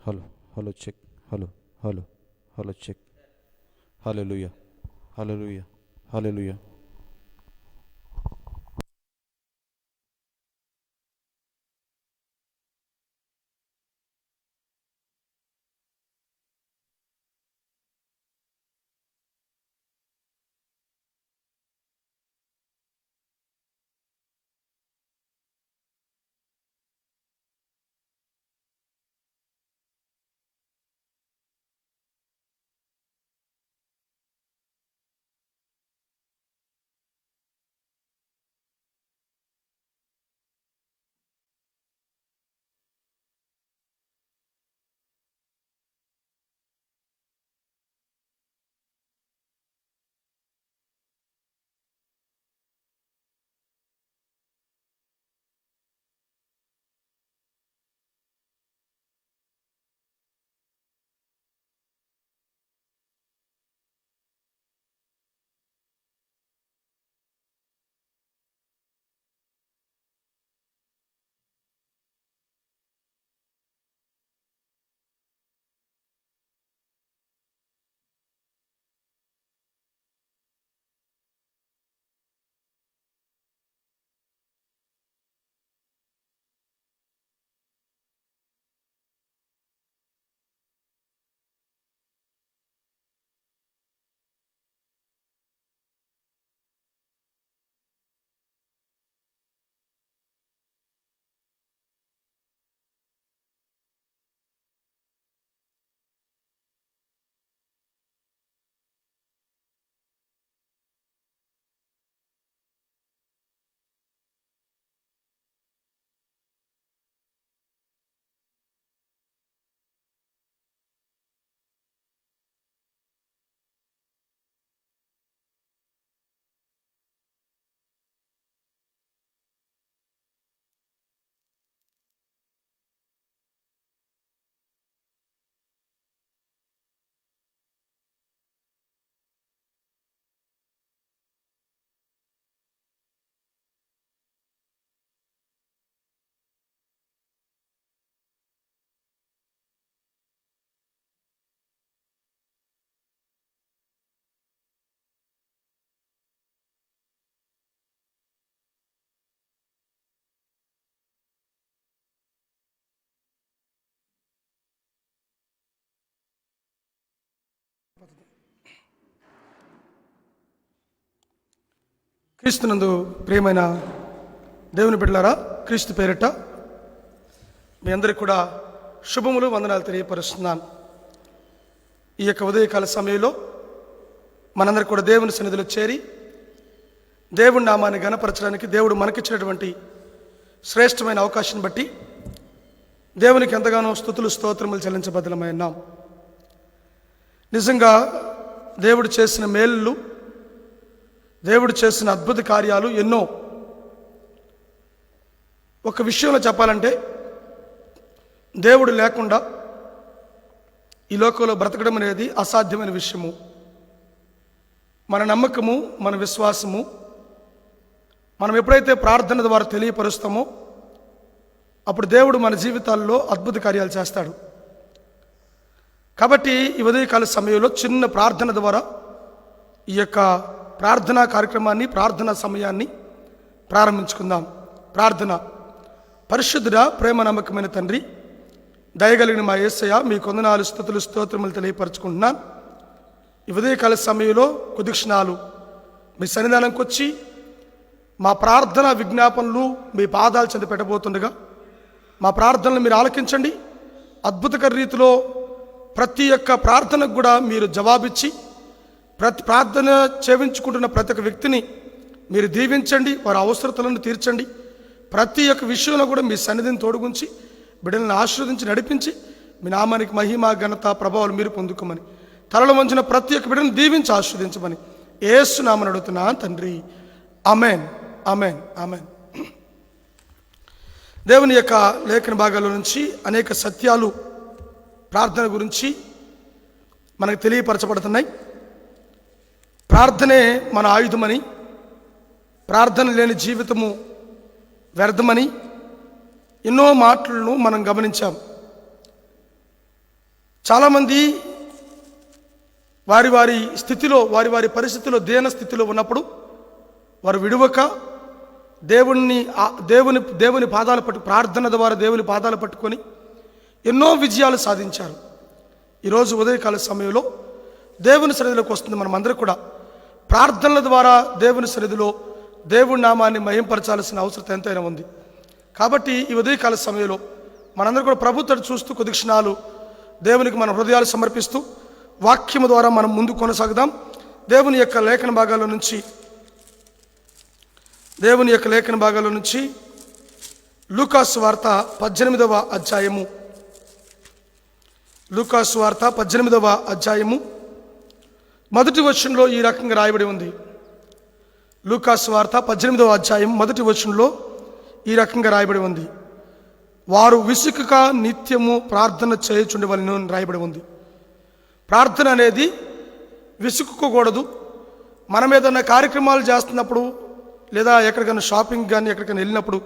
Hello hello check hello hello hello check. Hallelujah hallelujah hallelujah. క్రీస్తునందు ప్రియమైన దేవుని బిడ్డలారా, క్రీస్తు పేరిట మీ అందరికీ కూడా శుభములు, వందనాలు తెలియపరుస్తున్నాను. ఈ యొక్క ఉదయకాల సమయంలో మనందరికీ కూడా దేవుని సన్నిధిలో చేరి దేవుని నామాన్ని ఘనపరచడానికి దేవుడు మనకిచ్చినటువంటి శ్రేష్టమైన అవకాశాన్ని బట్టి దేవునికి ఎంతగానో స్తుతులు స్తోత్రములు చెల్లించబద్దలమై ఉన్నాం. నిజంగా దేవుడు చేసిన మేలులు, దేవుడు చేసిన అద్భుత కార్యాలు ఎన్నో. ఒక విషయంలో చెప్పాలంటే, దేవుడు లేకుండా ఈ లోకంలో బ్రతకడం అనేది అసాధ్యమైన విషయము. మన నమ్మకము, మన విశ్వాసము మనం ఎప్పుడైతే ప్రార్థన ద్వారా తెలియపరుస్తామో అప్పుడు దేవుడు మన జీవితాల్లో అద్భుత కార్యాలు చేస్తాడు. కాబట్టి ఈ ఉదయకాల సమయంలో చిన్న ప్రార్థన ద్వారా ఈ యొక్క ప్రార్థనా కార్యక్రమాన్ని, ప్రార్థనా సమయాన్ని ప్రారంభించుకుందాం. ప్రార్థన. పరిశుద్ధుడా, ప్రేమ నమ్మకమైన తండ్రి, దయగలిగిన మా యేసయ్య, మీ కొందనాలు స్తుతులు స్తోత్రములు తెలియపరచుకుంటున్నాను. ఈ ఉదయకాల సమయంలో కొద్ది క్షణాలు మీ సన్నిధానంకి వచ్చి మా ప్రార్థన విజ్ఞాపనలు మీ పాదాలు చెంది పెట్టబోతుండగా మా ప్రార్థనలు మీరు ఆలకించండి. అద్భుతకర రీతిలో ప్రతి ఒక్క ప్రార్థనకు కూడా మీరు జవాబిచ్చి ప్రతి ప్రార్థన చేయించుకుంటున్న ప్రతి ఒక్క వ్యక్తిని మీరు దీవించండి, వారి అవసరతలను తీర్చండి. ప్రతి ఒక్క విషయంలో కూడా మీ సన్నిధిని తోడుగుంచి బిడ్డలను ఆశీర్వదించి నడిపించి మీ నామానికి మహిమ, ఘనత, ప్రభావాలు మీరు పొందుకోమని, తలలో వంచిన ప్రతి ఒక్క బిడ్డను దీవించి ఆశీర్వదించమని యేసు నామమున అడుగుతున్నా తండ్రి. ఆమేన్ ఆమేన్ ఆమేన్. దేవుని యొక్క లేఖన భాగాల నుంచి అనేక సత్యాలు ప్రార్థన గురించి మనకు తెలియపరచబడుతున్నాయి. ప్రార్థనే మన ఆయుధమని, ప్రార్థన లేని జీవితము వ్యర్థమని ఎన్నో మాటలను మనం గమనించాం. చాలామంది వారి వారి స్థితిలో వారి వారి పరిస్థితిలో దీన స్థితిలో ఉన్నప్పుడు వారు విడువక దేవుని పాదాలు ప్రార్థన ద్వారా దేవుని పాదాలు పట్టుకొని ఎన్నో విజయాలు సాధించారు. ఈరోజు ఉదయకాల సమయంలో దేవుని సన్నిధిలోకి వస్తుంది. మనమందరూ కూడా ప్రార్థనల ద్వారా దేవుని సన్నిధిలో దేవుని నామాన్ని మహింపరచాల్సిన అవసరం ఎంతైనా ఉంది. కాబట్టి ఈ ఉదయకాల సమయంలో మనందరూ కూడా ప్రభు తట్టు చూస్తూ కొద్ది క్షణాలు దేవునికి మన హృదయాలు సమర్పిస్తూ వాక్యము ద్వారా మనం ముందు కొనసాగుదాం. దేవుని యొక్క లేఖన భాగాల నుంచి లూకాసు వార్త 18వ అధ్యాయము మొదటి వచనంలో ఈ రకంగా రాయబడి ఉంది. లూకాసు వార్త 18వ అధ్యాయం మొదటి వచనంలో ఈ రకంగా రాయబడి ఉంది. వారు విసుకక నిత్యము ప్రార్థన చేయుచుండవలెను అని రాయబడి ఉంది. ప్రార్థన అనేది విసుక్కోకూడదు. మనం ఏదైనా కార్యక్రమాలు చేస్తున్నప్పుడు లేదా ఎక్కడికైనా షాపింగ్ కానీ ఎక్కడికైనా వెళ్ళినప్పుడు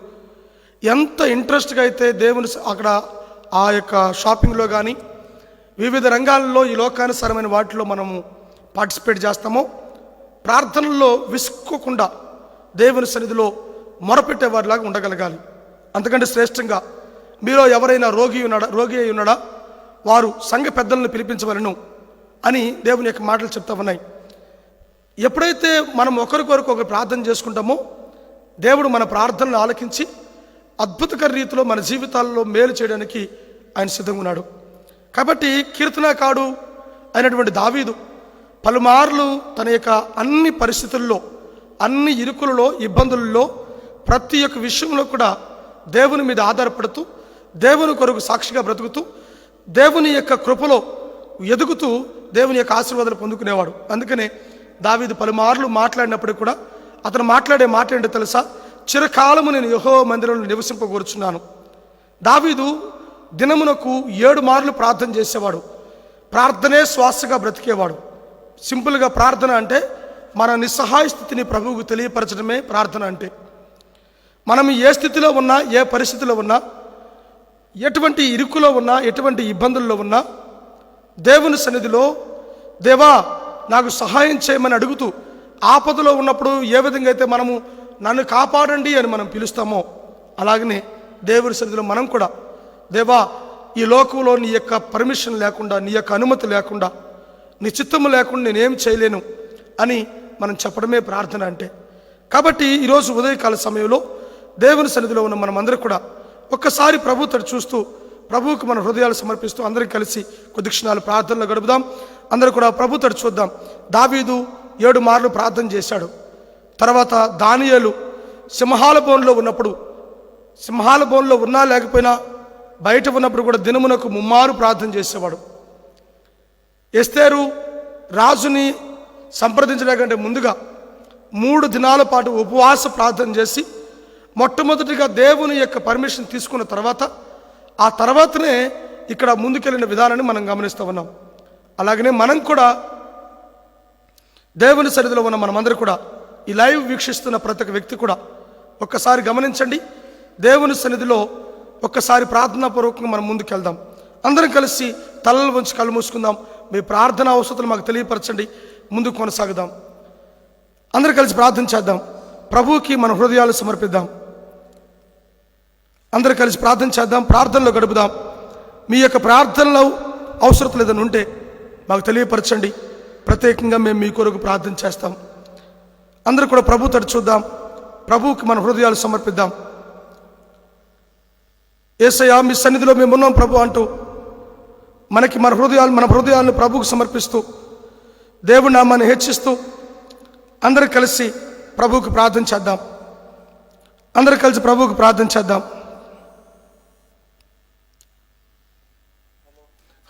ఎంత ఇంట్రెస్ట్గా అయితే దేవుని అక్కడ ఆ యొక్క షాపింగ్లో కానీ వివిధ రంగాల్లో ఈ లోకానుసారమైన వాటిలో మనము పార్టిసిపేట్ చేస్తామో, ప్రార్థనల్లో విసుక్కోకుండా దేవుని సన్నిధిలో మొరపెట్టే వారిలాగా ఉండగలగాలి. అంతకంటే శ్రేష్టంగా మీలో ఎవరైనా రోగి అయి ఉన్నాడా వారు సంఘ పెద్దలను పిలిపించవలను అని దేవుని యొక్క మాటలు చెప్తా ఉన్నాయి. ఎప్పుడైతే మనం ఒకరికొరకు ఒకరు ప్రార్థన చేసుకుంటామో దేవుడు మన ప్రార్థనలు ఆలకించి అద్భుతకర రీతిలో మన జీవితాల్లో మేలు చేయడానికి ఆయన సిద్ధంగా ఉన్నాడు. కాబట్టి కీర్తనాకారుడు అయినటువంటి దావీదు పలుమార్లు తన యొక్క అన్ని పరిస్థితుల్లో, అన్ని ఇరుకులలో, ఇబ్బందులలో, ప్రతి ఒక్క విషయంలో కూడా దేవుని మీద ఆధారపడుతూ దేవుని కొరకు సాక్షిగా బ్రతుకుతూ దేవుని యొక్క కృపలో ఎదుగుతూ దేవుని యొక్క ఆశీర్వాదాలు పొందుకునేవాడు. అందుకనే దావీదు పలుమార్లు మాట్లాడినప్పుడు కూడా అతను మాట్లాడే మాట ఏంటో తెలుసా? చిరకాలము నేను యెహోవా మందిరంలో నివసింపగోరుచున్నాను. దావీదు దినమునకు 7 మార్లు ప్రార్థన చేసేవాడు. ప్రార్థనే శ్వాసగా బ్రతికేవాడు. సింపుల్గా ప్రార్థన అంటే మన నిస్సహాయ స్థితిని ప్రభువుకు తెలియపరచడమే ప్రార్థన అంటే. మనం ఏ స్థితిలో ఉన్నా, ఏ పరిస్థితిలో ఉన్నా, ఎటువంటి ఇరుకులో ఉన్నా, ఎటువంటి ఇబ్బందుల్లో ఉన్నా దేవుని సన్నిధిలో దేవా నాకు సహాయం చేయమని అడుగుతూ ఆపదలో ఉన్నప్పుడు ఏ విధంగా అయితే మనము నన్ను కాపాడండి అని మనం పిలుస్తామో అలాగనే దేవుని సన్నిధిలో మనం కూడా దేవా ఈ లోకంలో నీ యొక్క పర్మిషన్ లేకుండా, నీ యొక్క అనుమతి లేకుండా, నీ చిత్తము లేకుండా నేనేం చేయలేను అని మనం చెప్పడమే ప్రార్థన అంటే. కాబట్టి ఈరోజు ఉదయకాల సమయంలో దేవుని సన్నిధిలో ఉన్న మనమందరూ కూడా ఒక్కసారి ప్రభు తట్టు చూస్తూ ప్రభువుకు మన హృదయాలు సమర్పిస్తూ అందరం కలిసి కొద్ది క్షణాలు ప్రార్థనలో గడుపుదాం. అందరూ కూడా ప్రభు తట్టు చూద్దాం. దావీదు 7 మార్లు ప్రార్థన చేశాడు. తర్వాత దానియేలు సింహాల బోన్లో ఉన్నా లేకపోయినా బయట ఉన్నప్పుడు కూడా దినమునకు 3 మార్లు ప్రార్థన చేసేవాడు. ఎస్తేరు రాజుని సంప్రదించడానికంటే ముందుగా 3 దినాల పాటు ఉపవాస ప్రార్థన చేసి మొట్టమొదటిగా దేవుని యొక్క పర్మిషన్ తీసుకున్న తర్వాత ఆ తర్వాతనే ఇక్కడ ముందుకెళ్ళిన విధానాన్ని మనం గమనిస్తూ ఉన్నాం. అలాగనే మనం కూడా దేవుని సన్నిధిలో ఉన్న మనమందరూ కూడా ఈ లైవ్ వీక్షిస్తున్న ప్రతి ఒక్క వ్యక్తి కూడా ఒక్కసారి గమనించండి. దేవుని సన్నిధిలో ఒక్కసారి ప్రార్థనాపూర్వకంగా మనం ముందుకెళ్దాం. అందరం కలిసి తలలు వంచి కళ్ళు మూసుకుందాం. మీ ప్రార్థన అవసరాలు మాకు తెలియపరచండి. ముందుకు కొనసాగుదాం. అందరూ కలిసి ప్రార్థన చేద్దాం. ప్రభువుకి మన హృదయాలు సమర్పిద్దాం. అందరూ కలిసి ప్రార్థన చేద్దాం. ప్రార్థనలో గడుపుదాం. మీ యొక్క ప్రార్థనలో అవసరం ఏదైనా ఉంటే మాకు తెలియపరచండి. ప్రత్యేకంగా మేము మీ కొరకు ప్రార్థన చేస్తాం. అందరూ కూడా ప్రభు తట్టు చూద్దాం. ప్రభువుకి మన హృదయాలు సమర్పిద్దాం. యేసయ్యా మీ సన్నిధిలో మేము ఉన్నాం ప్రభు అంటూ మన హృదయాలను ప్రభువుకు సమర్పిస్తూ దేవుడి నామాన్ని హెచ్చిస్తూ అందరూ కలిసి ప్రభువుకు ప్రార్థన చేద్దాం. అందరూ కలిసి ప్రభువుకు ప్రార్థన చేద్దాం.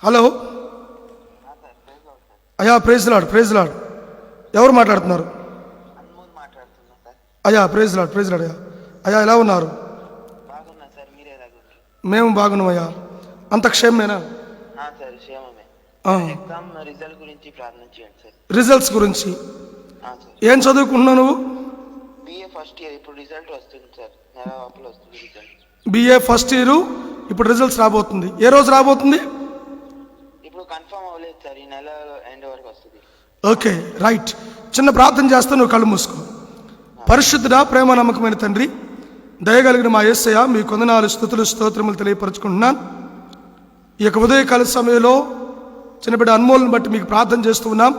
హలో అయ్యా, ప్రైజ్ లార్డ్. ఎవరు మాట్లాడుతున్నారు? అయ్యా ప్రైజ్ లార్డ్ అయ్యా. అయ్యా ఎలా ఉన్నారు? మేము బాగున్నాం అయ్యా. అంత క్షేమమేనా? రిజల్ట్స్ గురించి ఏం చదువుకుంటున్నావు నువ్వు? బిఏ ఫస్ట్ ఇయర్ ఇప్పుడు రిజల్ట్ వస్తుంది సార్. నెలవాపలు వస్తుంది రిజల్ట్. బిఏ ఫస్ట్ ఇయర్ ఇప్పుడు రిజల్ట్స్ రాబోతుంది. ఏ రోజు రాబోతుంది? ఇప్పుడు సార్ ఈ నెల ఎండ్ వరకు వస్తుంది. Okay right. చిన్న ప్రార్థన చేస్తా, నువ్వు కళ్ళు మూసుకో. పరిశుద్ధుడా, ప్రేమ నమ్మకమైన తండ్రి, దయగలిగిన మా యేసయ్య, మీ కొందనాలు స్తుతులు స్తోత్రములు తెలియపరచుకుంటున్నాను. ఈ యొక్క ఉదయకాల సమయంలో చిన్నబిడ్డ అన్మోల్ని బట్టి మీకు ప్రార్థన చేస్తూ ఉన్నాం.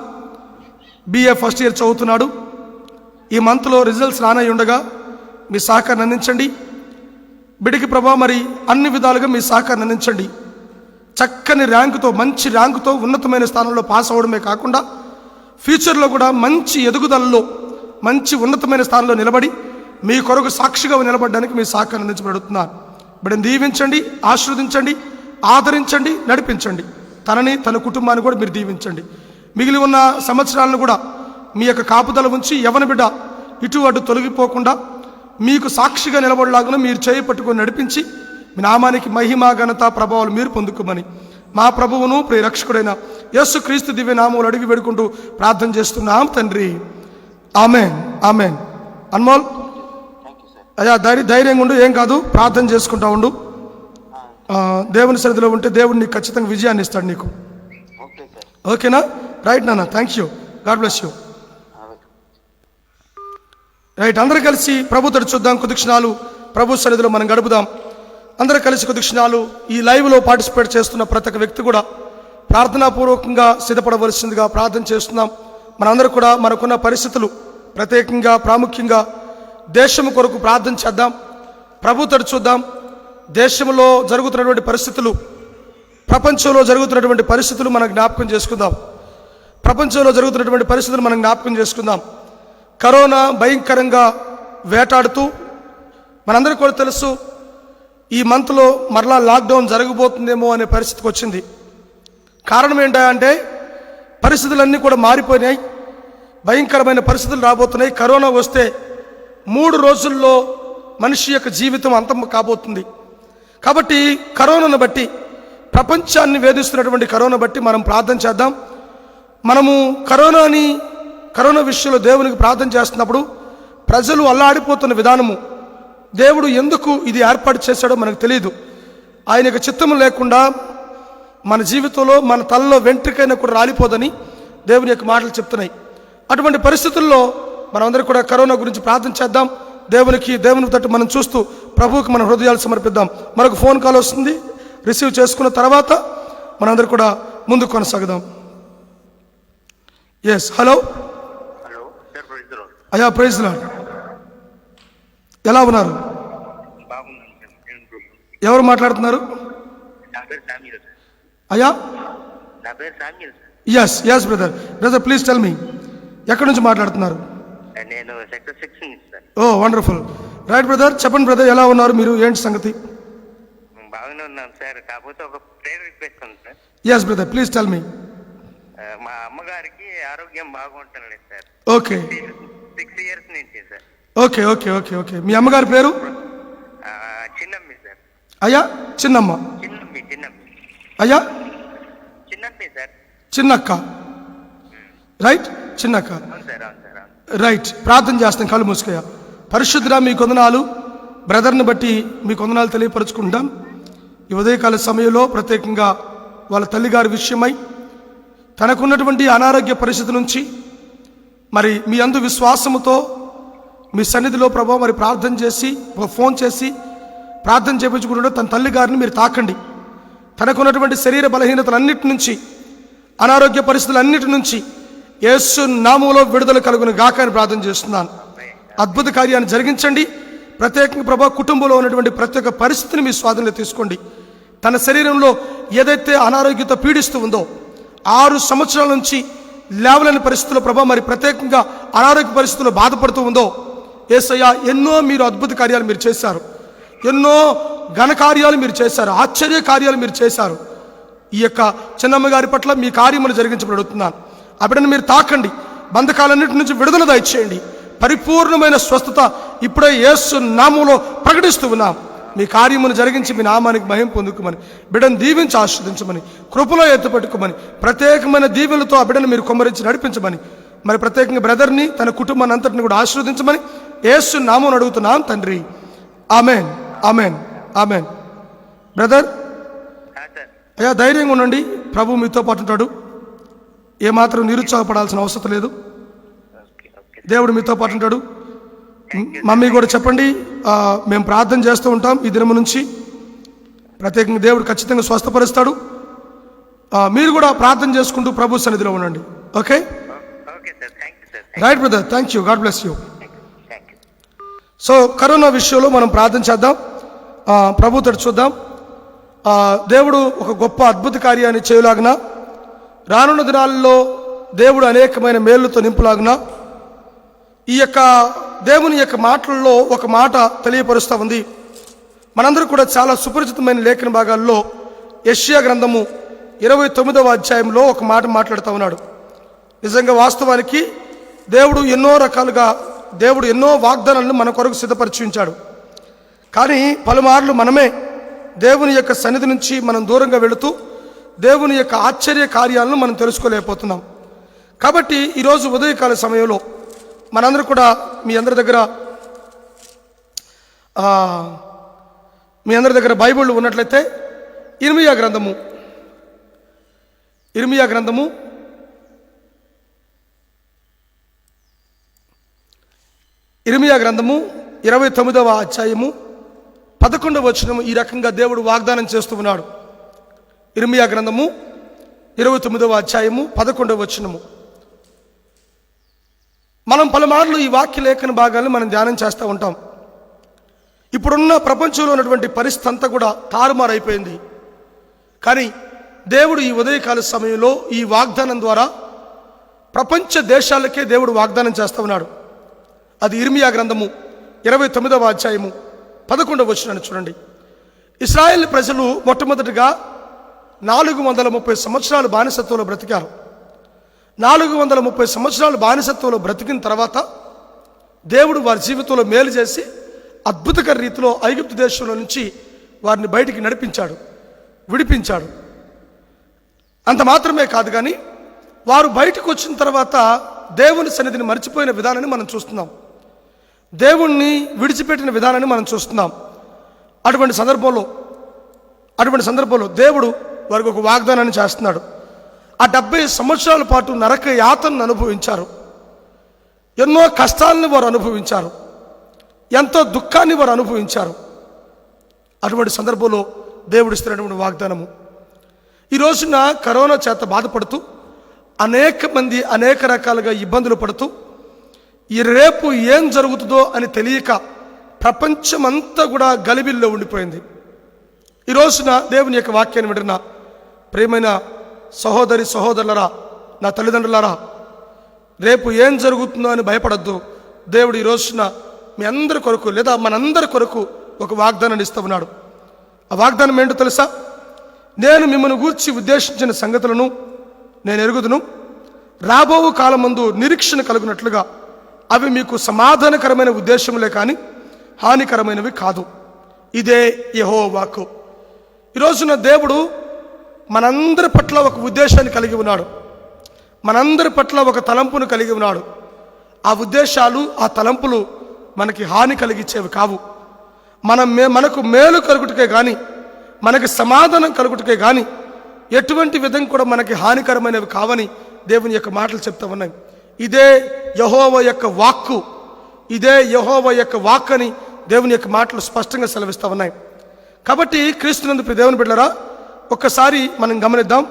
BA ఫస్ట్ ఇయర్ చదువుతున్నాడు. ఈ మంత్లో రిజల్ట్స్ రానై ఉండగా మీ సహకారం అందించండి. బిడ్డకి ప్రభా మరి అన్ని విధాలుగా మీ సహకారం అందించండి. చక్కని ర్యాంకుతో, మంచి ర్యాంకుతో ఉన్నతమైన స్థానంలో పాస్ అవ్వడమే కాకుండా ఫ్యూచర్లో కూడా మంచి ఎదుగుదలలో, మంచి ఉన్నతమైన స్థానంలో నిలబడి మీ కొరకు సాక్షిగా నిలబడడానికి మీ సహకారం అందించబడుతున్నాను. బిడ్డను దీవించండి, ఆశీర్వదించండి, ఆదరించండి, నడిపించండి. తనని, తన కుటుంబాన్ని కూడా మీరు దీవించండి. మిగిలి ఉన్న సంవత్సరాలను కూడా మీ యొక్క కాపుదల ఉంచి యవన బిడ్డ ఇటు అటు తొలగిపోకుండా మీకు సాక్షిగా నిలబడలాగున మీరు చేయి పట్టుకొని నడిపించి మీ నామానికి మహిమ, ఘనత, ప్రభావాలు మీరు పొందుకోమని మా ప్రభువును ప్రియ రక్షకుడైన యేసుక్రీస్తు దివ్య నామములు అడిగి వేడుకుంటూ ప్రార్థన చేస్తున్నాం తండ్రి. ఆమేన్, ఆమేన్. అన్మోల్, అయ్యా ధైర్యంగా ఉండు, ఏం కాదు, ప్రార్థన చేసుకుంటా ఉండు. దేవుని సన్నిధిలో ఉంటే దేవుడు నీకు ఖచ్చితంగా విజయాన్ని ఇస్తాడు నీకు. ఓకేనా? రైట్ నాన్న, thank you, God bless you. Right, అందరూ కలిసి ప్రభు తోటి చూద్దాం. కొద్ది క్షణాలు ప్రభు సన్నిధిలో మనం గడుపుదాం. అందరూ కలిసి కొద్ది క్షణాలు ఈ లైవ్లో పార్టిసిపేట్ చేస్తున్న ప్రతి ఒక్క వ్యక్తి కూడా ప్రార్థనాపూర్వకంగా సిద్ధపడవలసిందిగా ప్రార్థన చేస్తున్నాం. మనందరూ కూడా మనకున్న పరిస్థితులు, ప్రత్యేకంగా ప్రాముఖ్యంగా దేశం కొరకు ప్రార్థన చేద్దాం. ప్రభు తోటి చూద్దాం. దేశంలో జరుగుతున్నటువంటి పరిస్థితులు, ప్రపంచంలో జరుగుతున్నటువంటి పరిస్థితులు మనం జ్ఞాపకం చేసుకుందాం. ప్రపంచంలో జరుగుతున్నటువంటి పరిస్థితులు మనం జ్ఞాపకం చేసుకుందాం. కరోనా భయంకరంగా వేటాడుతూ, మనందరికీ కూడా తెలుసు ఈ మంత్లో మరలా లాక్డౌన్ జరగబోతుందేమో అనే పరిస్థితికి వచ్చింది. కారణం ఏంటంటే పరిస్థితులన్నీ కూడా మారిపోయినాయి. భయంకరమైన పరిస్థితులు రాబోతున్నాయి. కరోనా వస్తే 3 రోజుల్లో మనిషి యొక్క జీవితం అంతం కాబోతుంది. కాబట్టి కరోనాను బట్టి, ప్రపంచాన్ని వేధిస్తున్నటువంటి కరోనా బట్టి మనం ప్రార్థన చేద్దాం. మనము కరోనా విషయంలో దేవునికి ప్రార్థన చేస్తున్నప్పుడు ప్రజలు అల్లాడిపోతున్న విధానము, దేవుడు ఎందుకు ఇది ఏర్పాటు చేశాడో మనకు తెలియదు. ఆయన యొక్క చిత్తము లేకుండా మన జీవితంలో, మన తలలో వెంట్రుకైనా కూడా రాలిపోదని దేవుని యొక్క మాటలు చెప్తున్నాయి. అటువంటి పరిస్థితుల్లో మనమందరం కూడా కరోనా గురించి ప్రార్థన చేద్దాం. దేవుని తట్టు మనం చూస్తూ ప్రభువుకి మన హృదయాలు సమర్పిద్దాం. మనకు ఫోన్ కాల్ వస్తుంది, రిసీవ్ చేసుకున్న తర్వాత మనందరూ కూడా ముందుకు కొనసాగుదాం. ఎస్, హలో అయ్యా, ప్రైజ్ లార్డ్. ఎలా ఉన్నారు? ఎవరు మాట్లాడుతున్నారు అయ్యా? Yes yes brother, please tell me, ఎక్కడి నుంచి మాట్లాడుతున్నారు? Oh wonderful. రైట్ బ్రదర్, చెప్పండి బ్రదర్, ఎలా ఉన్నారు మీరు? ఏంటి సంగతి? బాగానే ఉన్నాం సార్. కాకపోతే ఒక ప్రేయర్ రిక్వెస్ట్ ఉంది sir. Yes brother, please tell me. మా అమ్మగారికి ఆరోగ్యం బాగుంటుంది సార్. ఓకే, 6 years నుంచి sir. Okay okay okay okay. మీ అమ్మగారి పేరు? చిన్నమ్మి సార్. అయ్యా, చిన్నమ్మ. చిన్నమ్మి అయ్యా, చిన్నమ్మి సార్. చిన్నక్క. రైట్, చిన్నక్క. అవును సార్, అవును సార్. రైట్, ప్రార్థన చేస్తాం. కళ్ళు మూసుకోయా. పరిశుద్ధుడా, మీ కొందనాలు. బ్రదర్ని బట్టి మీ కొందనాలు తెలియపరచుకుంటాం. ఈ ఉదయకాల సమయంలో ప్రత్యేకంగా వాళ్ళ తల్లిగారి విషయమై తనకున్నటువంటి అనారోగ్య పరిస్థితి నుంచి మరి మీ అందు విశ్వాసముతో మీ సన్నిధిలో ప్రభావ మరి ప్రార్థన చేసి, ఫోన్ చేసి ప్రార్థన చేయించుకుంటుంటే తన తల్లి గారిని మీరు తాకండి. తనకున్నటువంటి శరీర బలహీనతలన్నిటి నుంచి, అనారోగ్య పరిస్థితులన్నిటి నుంచి యేసు నామములో విడుదల కలుగును గాక అని ప్రార్థన చేస్తున్నాను. అద్భుత కార్యాన్ని జరిగించండి. ప్రత్యేకంగా ప్రభా కుటుంబంలో ఉన్నటువంటి ప్రతి ఒక్క పరిస్థితిని మీ స్వాధీనంలో తీసుకోండి. తన శరీరంలో ఏదైతే అనారోగ్యత పీడిస్తూ ఉందో, 6 సంవత్సరాల నుంచి లేవలేని పరిస్థితుల్లో ప్రభా మరి ప్రత్యేకంగా అనారోగ్య పరిస్థితుల్లో బాధపడుతూ ఉందో, యేసయ్యా ఎన్నో మీరు అద్భుత కార్యాలు మీరు చేశారు, ఎన్నో ఘన కార్యాలు మీరు చేశారు, ఆశ్చర్య కార్యాలు మీరు చేశారు. ఈ యొక్క చిన్నమ్మ గారి పట్ల మీ కార్యములు జరిగించబడుతున్నాను. ఆ బిడ్డను మీరు తాకండి. బంధకాలన్నిటి నుంచి విడుదల దయచేయండి. పరిపూర్ణమైన స్వస్థత ఇప్పుడే యేసు నామములో ప్రకటిస్తూ ఉన్నాం. మీ కార్యమును జరిగించి మీ నామానికి మహిమ పొందుకోమని, బిడ్డను దీవించి ఆస్వాదించమని, కృపలో ఎత్తుపెట్టుకోమని, ప్రత్యేకమైన దీవెనలతో ఆ బిడ్డను మీరు కుమ్మరించి నడిపించమని, మరి ప్రత్యేకంగా బ్రదర్ని, తన కుటుంబాన్ని అంతటిని కూడా ఆశీర్వదించమని యేసు నామమును అడుగుతున్నాం తండ్రి. Amen, amen, amen. బ్రదర్ అయ్యా, ధైర్యంగా ఉండండి. ప్రభు మీతో పాటు ఉంటాడు. ఏమాత్రం నిరుత్సాహపడాల్సిన అవసరం లేదు. ఓకే ఓకే దేవుడు మీతో పాటు ఉంటాడు. మమ్మీ కూడా చెప్పండి, మేము ప్రార్థన చేస్తూ ఉంటాం ఈ దినము నుంచి. ప్రత్యేకంగా దేవుడు ఖచ్చితంగా స్వస్థపరుస్తాడు. మీరు కూడా ప్రార్థన చేసుకుంటూ ప్రభు సన్నిధిలో ఉండండి. Okay okay sir, thank you sir. Right brother, thank you, God bless you. Thank you. So corona విషయంలో మనం ప్రార్థన చేద్దాం, ప్రభు తోటి చూద్దాం. దేవుడు ఒక గొప్ప అద్భుత కార్యాన్ని చేయలాగున, రానున్న దినాల్లో దేవుడు అనేకమైన మేళ్లతో నింపులాగున, ఈ యొక్క దేవుని యొక్క మాటల్లో ఒక మాట తెలియపరుస్తూ ఉంది. మనందరూ కూడా చాలా సుపరిచితమైన లేఖన భాగాల్లో యెషయా గ్రంథము 29వ అధ్యాయంలో ఒక మాట మాట్లాడుతూ ఉన్నాడు. నిజంగా వాస్తవానికి దేవుడు ఎన్నో రకాలుగా, దేవుడు ఎన్నో వాగ్దానాలను మన కొరకు సిద్ధపరిచి ఉంచాడు. కానీ పలుమార్లు మనమే దేవుని యొక్క సన్నిధి నుంచి మనం దూరంగా వెళుతూ దేవుని యొక్క ఆశ్చర్య కార్యాలను మనం తెలుసుకోలేకపోతున్నాం. కాబట్టి ఈరోజు ఉదయకాల సమయంలో మనందరూ కూడా మీ అందరి దగ్గర బైబిల్ ఉన్నట్లయితే ఇర్మియా గ్రంథము 29వ అధ్యాయము 11వ వచనము ఈ రకంగా దేవుడు వాగ్దానం చేస్తూ ఉన్నాడు. ఇర్మియా గ్రంథము 29వ అధ్యాయము 11వ వచనము. మనం పలుమార్లు ఈ వాక్య లేఖన భాగాలను మనం ధ్యానం చేస్తూ ఉంటాం. ఇప్పుడున్న ప్రపంచంలో ఉన్నటువంటి పరిస్థితి అంతా కూడా తారుమారైపోయింది. కానీ దేవుడు ఈ ఉదయకాల సమయంలో ఈ వాగ్దానం ద్వారా ప్రపంచ దేశాలకే దేవుడు వాగ్దానం చేస్తూ ఉన్నాడు. అది ఇర్మియా గ్రంథము 29వ అధ్యాయము 11వ వచనాన్ని చూడండి. ఇశ్రాయేల్ ప్రజలు మొట్టమొదటిగా 430 సంవత్సరాలు బానిసత్వంలో బ్రతికారు. 430 సంవత్సరాలు బానిసత్వంలో బ్రతికిన తర్వాత దేవుడు వారి జీవితంలో మేలు చేసి అద్భుతకర రీతిలో ఐగుప్తు దేశంలో నుంచి వారిని బయటికి నడిపించాడు, విడిపించాడు. అంత మాత్రమే కాదు, కానీ వారు బయటకు వచ్చిన తర్వాత దేవుని సన్నిధిని మర్చిపోయిన విధానాన్ని మనం చూస్తున్నాం. దేవుణ్ణి విడిచిపెట్టిన విధానాన్ని మనం చూస్తున్నాం. అటువంటి సందర్భంలో దేవుడు వారికి ఒక వాగ్దానాన్ని చేస్తున్నాడు. ఆ 70 సంవత్సరాల పాటు నరక యాతనను అనుభవించారు. ఎన్నో కష్టాలను వారు అనుభవించారు, ఎంతో దుఃఖాన్ని వారు అనుభవించారు. అటువంటి సందర్భంలో దేవుడు ఇస్తున్నటువంటి వాగ్దానము. ఈ రోజున కరోనా చేత బాధపడుతూ అనేక మంది అనేక రకాలుగా ఇబ్బందులు పడుతూ ఈ రేపు ఏం జరుగుతుందో అని తెలియక ప్రపంచమంతా కూడా గలిబిల్లో ఉండిపోయింది. ఈ రోజున దేవుని యొక్క వాక్యాన్ని వింటున్న ప్రియమైన సహోదరులరా, నా తల్లిదండ్రులారా, రేపు ఏం జరుగుతుందో అని భయపడద్దు. దేవుడు ఈ రోజున మీ అందరి కొరకు, లేదా మనందరి కొరకు ఒక వాగ్దానాన్ని ఇస్తూ ఉన్నాడు. ఆ వాగ్దానం ఏంటో తెలుసా? నేను మిమ్మల్ని గూర్చి ఉద్దేశించిన సంగతులను నేను ఎరుగుదును. రాబో కాలమందు నిరీక్షణ కలుగునట్లుగా అవి మీకు సమాధానకరమైన ఉద్దేశములే కానీ హానికరమైనవి కాదు. ఇదే యెహోవా వాక్కు. ఈరోజున దేవుడు మనందరి పట్ల ఒక ఉద్దేశాన్ని కలిగి ఉన్నాడు. మనందరి పట్ల ఒక తలంపును కలిగి ఉన్నాడు. ఆ ఉద్దేశాలు, ఆ తలంపులు మనకి హాని కలిగించేవి కావు. మనకు మేలు కలుగుటకే కానీ, మనకి సమాధానం కలుగుటకే కానీ ఎటువంటి విధంగా కూడా మనకి హానికరమైనవి కావని దేవుని యొక్క మాటలు చెప్తా ఉన్నాయి. ఇదే యెహోవా యొక్క వాక్కు, ఇదే యెహోవా యొక్క వాక్ అని దేవుని యొక్క మాటలు స్పష్టంగా సెలవిస్తూ ఉన్నాయి. కాబట్టి క్రీస్తునందు దేవుని బిడ్డలారా, ఒక్కసారి మనం గమనిద్దాం.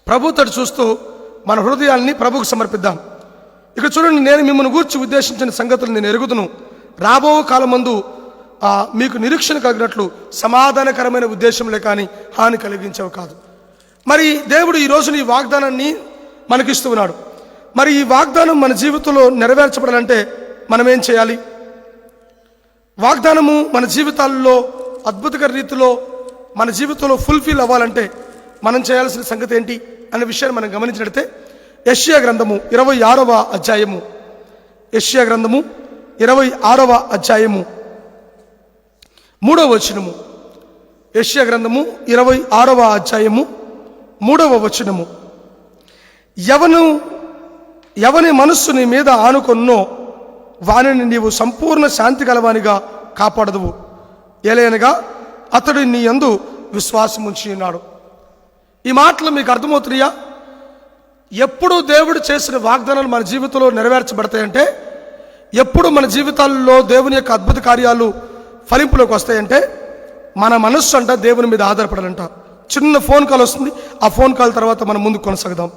ప్రభువుతో చూస్తూ మన హృదయాల్ని ప్రభువుకు సమర్పిద్దాం. ఇక చూడండి, నేను మిమ్మల్ని గూర్చి ఉద్దేశించిన సంగతులు నేను ఎరుగుదును. రాబో కాలమందు మీకు నిరీక్షణ కలిగినట్లు సమాధానకరమైన ఉద్దేశంలే కానీ హాని కలిగించేవి కాదు. మరి దేవుడు ఈ రోజున ఈ వాగ్దానాన్ని మనకిస్తూ ఉన్నాడు. మరి ఈ వాగ్దానం మన జీవితంలో నెరవేర్చబడాలంటే మనం ఏం చేయాలి? వాగ్దానము మన జీవితాల్లో అద్భుతకర రీతిలో మన జీవితంలో ఫుల్ఫిల్ అవ్వాలంటే మనం చేయాల్సిన సంగతి ఏంటి అనే విషయాన్ని మనం గమనించినట్లయితే యెషయా గ్రంథము 26వ అధ్యాయము, యెషయా గ్రంథము 26వ అధ్యాయము 3వ వచనము, యెషయా గ్రంథము 26వ అధ్యాయము 3వ వచనము. ఎవని మనస్సు నీ మీద ఆనుకొన్నో వానిని నీవు సంపూర్ణ శాంతి గలవానిగా కాపాడదువు, ఏలయనగా అతడు నీ యందు విశ్వాసం ఉంచి ఉన్నాడు. ఈ మాటలు మీకు అర్థమవుతున్నాయా? ఎప్పుడు దేవుడు చేసిన వాగ్దానాలు మన జీవితంలో నెరవేర్చబడతాయంటే, ఎప్పుడు మన జీవితాల్లో దేవుని యొక్క అద్భుత కార్యాలు ఫలింపులోకి వస్తాయంటే, మన మనస్సు అంట దేవుని మీద ఆధారపడాలంట. చిన్న ఫోన్ కాల్ వస్తుంది, ఆ ఫోన్ కాల్ తర్వాత మనం ముందుకు కొనసాగుదాం.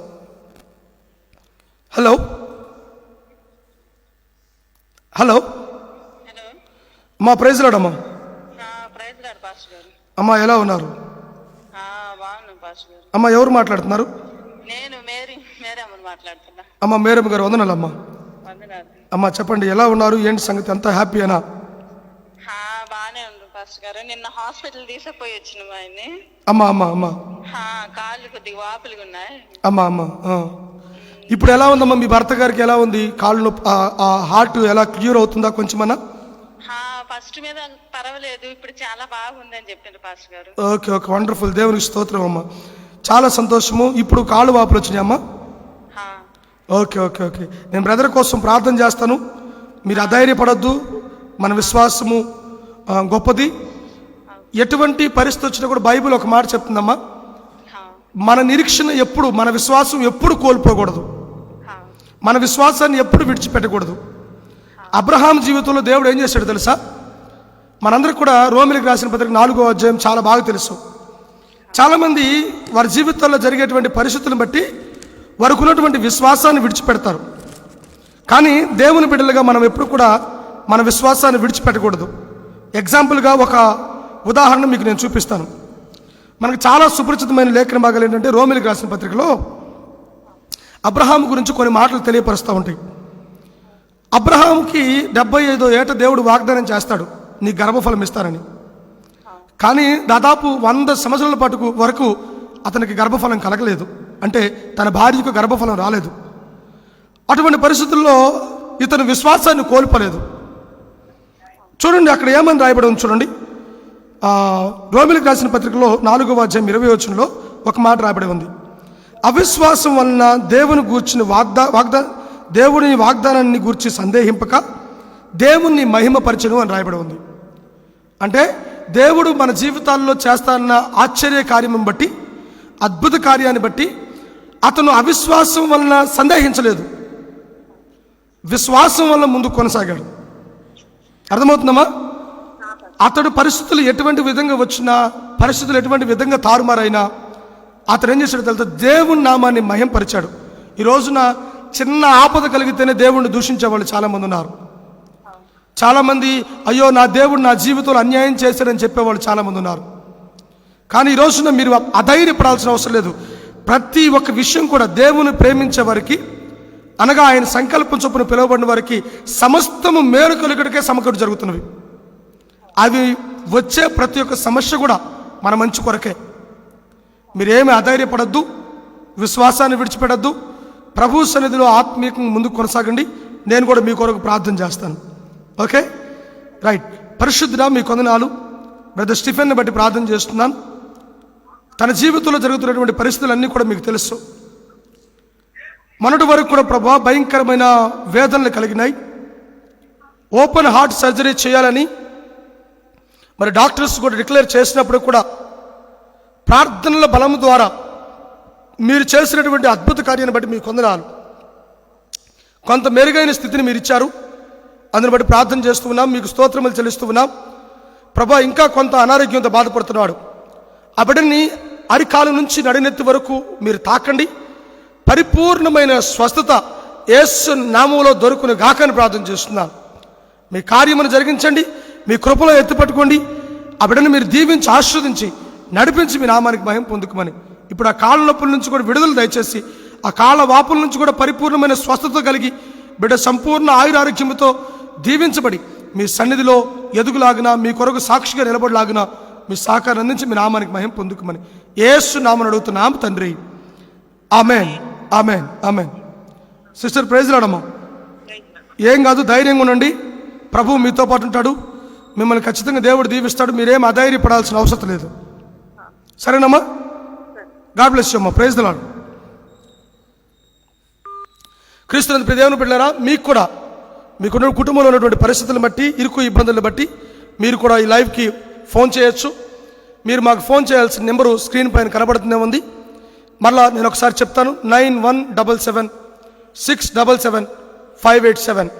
Hello hello hello. అమ్మా, ప్రైజ్ లార్డ్ అమ్మా. ప్రైజ్ లార్డ్ పాస్టర్ గారు. అమ్మా, ఎలా ఉన్నారు? బాగున్నాను పాస్టర్ గారు. అమ్మా, ఎవరు మాట్లాడుతున్నారు? నేను మేరీ అమ్మని మాట్లాడుతున్నా. అమ్మా, మేరమ్మ గారు, వందనాలమ్మా. వందనాలు. అమ్మా, చెప్పండి, ఎలా ఉన్నారు? ఏంటి సంగతి? అంతా హ్యాపీయేనా? బాగానే ఉంది పాస్టర్ గారు. నిన్న హాస్పిటల్ తీసుకుపోయి వచ్చిన ఆయన్ని. అమ్మా అమ్మా అమ్మా కాళ్ళు కొద్దిగా వాపులుగా ఉన్నాయి. అమ్మా అమ్మా ఇప్పుడు ఎలా ఉందమ్మా? మీ భర్త గారికి ఎలా ఉంది? కాళ్ళు నొప్పి, హార్ట్ ఎలా క్లియర్ అవుతుందా కొంచెమన్నా? ఫస్ట్ మీద పర్వాలేదు, ఇప్పుడు చాలా బాగుందని చెప్పిండ్రు పాస్టర్ గారు. Okay okay, wonderful. దేవునికి స్తోత్రం అమ్మా, చాలా సంతోషము. ఇప్పుడు కాళ్ళు వాపులు వచ్చినాయి అమ్మా? Okay okay okay. నేను బ్రదర్ కోసం ప్రార్థన చేస్తాను. మీరు అధైర్యపడద్దు. మన విశ్వాసము గొప్పది. ఎటువంటి పరిస్థితి వచ్చినా కూడా బైబిల్ ఒక మాట చెప్తుందమ్మా, మన నిరీక్షణ ఎప్పుడు, మన విశ్వాసం ఎప్పుడు కోల్పోకూడదు, మన విశ్వాసాన్ని ఎప్పుడు విడిచిపెట్టకూడదు. అబ్రహాం జీవితంలో దేవుడు ఏం చేశాడు తెలుసా? మనందరికి కూడా రోమిలికి రాసిన పత్రిక 4వ అధ్యాయం చాలా బాగా తెలుసు. చాలామంది వారి జీవితాల్లో జరిగేటువంటి పరిస్థితులను బట్టి వారికి ఉన్నటువంటి విశ్వాసాన్ని విడిచిపెడతారు. కానీ దేవుని బిడ్డలుగా మనం ఎప్పుడు కూడా మన విశ్వాసాన్ని విడిచిపెట్టకూడదు. ఎగ్జాంపుల్గా ఒక ఉదాహరణ మీకు నేను చూపిస్తాను. మనకు చాలా సుపరిచితమైన లేఖన భాగాలు ఏంటంటే, రోమిలికి రాసిన పత్రికలో అబ్రహాం గురించి కొన్ని మాటలు తెలియపరుస్తూ ఉంటాయి. అబ్రహాంకి 75వ ఏట దేవుడు వాగ్దానం చేస్తాడు, నీ గర్భఫలం ఇస్తానని. కానీ దాదాపు 100 సంవత్సరాల పాటు వరకు అతనికి గర్భఫలం కలగలేదు. అంటే తన భార్యకు గర్భఫలం రాలేదు. అటువంటి పరిస్థితుల్లో ఇతను విశ్వాసాన్ని కోల్పోలేదు. చూడండి, అక్కడ ఏమని రాయబడి ఉంది చూడండి. రోమిలికి రాసిన పత్రికలో 4వ అధ్యాయం 20వ వచనంలో ఒక మాట రాయబడి ఉంది. అవిశ్వాసం వలన దేవుని వాగ్దానాన్ని గూర్చి సందేహింపక దేవుణ్ణి మహిమపరచెను అని రాయబడి ఉంది. అంటే దేవుడు మన జీవితాల్లో చేస్తాన్న ఆశ్చర్య కార్యం బట్టి, అద్భుత కార్యాన్ని బట్టి అతను అవిశ్వాసం వలన సందేహించలేదు, విశ్వాసం వలన ముందు కొనసాగాడు. అర్థమవుతుందమ్మా? అతడు పరిస్థితులు ఎటువంటి విధంగా వచ్చినా, పరిస్థితులు ఎటువంటి విధంగా తారుమారైనా అతను ఏం చేశాడు తెలుసా? దేవుని నామాన్ని మహింపరిచాడు. ఈ రోజున చిన్న ఆపద కలిగితేనే దేవుణ్ణి దూషించే వాళ్ళు చాలామంది ఉన్నారు. చాలామంది అయ్యో నా దేవుడు నా జీవితంలో అన్యాయం చేశాడని చెప్పేవాళ్ళు చాలామంది ఉన్నారు. కానీ ఈ రోజున మీరు అధైర్యపడాల్సిన అవసరం లేదు. ప్రతి ఒక్క విషయం కూడా దేవుని ప్రేమించే వారికి, అనగా ఆయన సంకల్పం చొప్పున పిలువబడిన వారికి సమస్తము మేలు కలుగుటకే సమకూరు జరుగుతున్నవి. అవి వచ్చే ప్రతి ఒక్క సమస్య కూడా మన మంచి కొరకే. మీరేమి అధైర్యపడద్దు, విశ్వాసాన్ని విడిచిపెట్టద్దు. ప్రభు సన్నిధిలో ఆత్మీయంగా ముందుకు కొనసాగండి. నేను కూడా మీ కొరకు ప్రార్థన చేస్తాను. Okay, right. పరిశుద్ధుడా, మీ కొందనాలు. బ్రదర్ స్టీఫెన్ని బట్టి ప్రార్థన చేస్తున్నాను. తన జీవితంలో జరుగుతున్నటువంటి పరిస్థితులన్నీ కూడా మీకు తెలుసు. మొన్నటి వరకు కూడా ప్రభా భయంకరమైన వేదనలు కలిగినాయి. ఓపెన్ హార్ట్ సర్జరీ చేయాలని మరి డాక్టర్స్ కూడా డిక్లేర్ చేసినప్పుడు కూడా ప్రార్థనల బలం ద్వారా మీరు చేసినటువంటి అద్భుత కార్యాన్ని బట్టి మీకు కొందనాలు. కొంత మెరుగైన స్థితిని మీరు ఇచ్చారు. అందుని బట్టి ప్రార్థన చేస్తూ ఉన్నాం, మీకు స్తోత్రములు చెల్లిస్తూ ఉన్నాం. ప్రభా, ఇంకా కొంత అనారోగ్యంతో బాధపడుతున్నాడు. ఆ బిడ్డని అరికాలు నుంచి నడినెత్తి వరకు మీరు తాకండి. పరిపూర్ణమైన స్వస్థత యేసు నామములో దొరుకును గాకని ప్రార్థన చేస్తున్నాను. మీ కార్యమును జరిగించండి, మీ కృపలో ఎత్తిపట్టుకోండి. ఆ బిడ్డను మీరు దీవించి ఆశీర్వదించి నడిపించి మీ నామానికి మహిమ పొందుకోమని ఇప్పుడు ఆ కాళ్ళ నొప్పుల నుంచి కూడా విడుదల దయచేసి, ఆ కాళ్ళ వాపుల నుంచి కూడా పరిపూర్ణమైన స్వస్థత కలిగి బిడ్డ సంపూర్ణ ఆయురారోగ్యంతో దీవించబడి మీ సన్నిధిలో ఎదుగులాగిన, మీ కొరకు సాక్షిగా నిలబడలాగిన మీ సహకారం అందించి మీ నామానికి మహిమ పొందుకోమని యేసు నామమున అడుగుతున్నాం తండ్రి. Amen, amen, amen. Sister praise lord అమ్మా. ఏం కాదు, ధైర్యంగా ఉండండి. ప్రభువు మీతో పాటు ఉంటాడు. మిమ్మల్ని ఖచ్చితంగా దేవుడు దీవిస్తాడు. మీరేం అధైర్యపడాల్సిన అవసరం లేదు. సరేనమ్మా? గాడ్ బ్లెస్ యు అమ్మా. Praise the Lord. క్రీస్తునందు ప్రియ దేవుని బిడ్డలారా, మీకు కూడా మీకున్న కుటుంబంలో ఉన్నటువంటి పరిస్థితులను బట్టి, ఇరుకు ఇబ్బందులను బట్టి మీరు కూడా ఈ లైవ్కి ఫోన్ చేయొచ్చు. మీరు మాకు ఫోన్ చేయాల్సిన నెంబరు స్క్రీన్ పైన కనబడుతూనే ఉంది. మరలా నేను ఒకసారి చెప్తాను, 9177677587.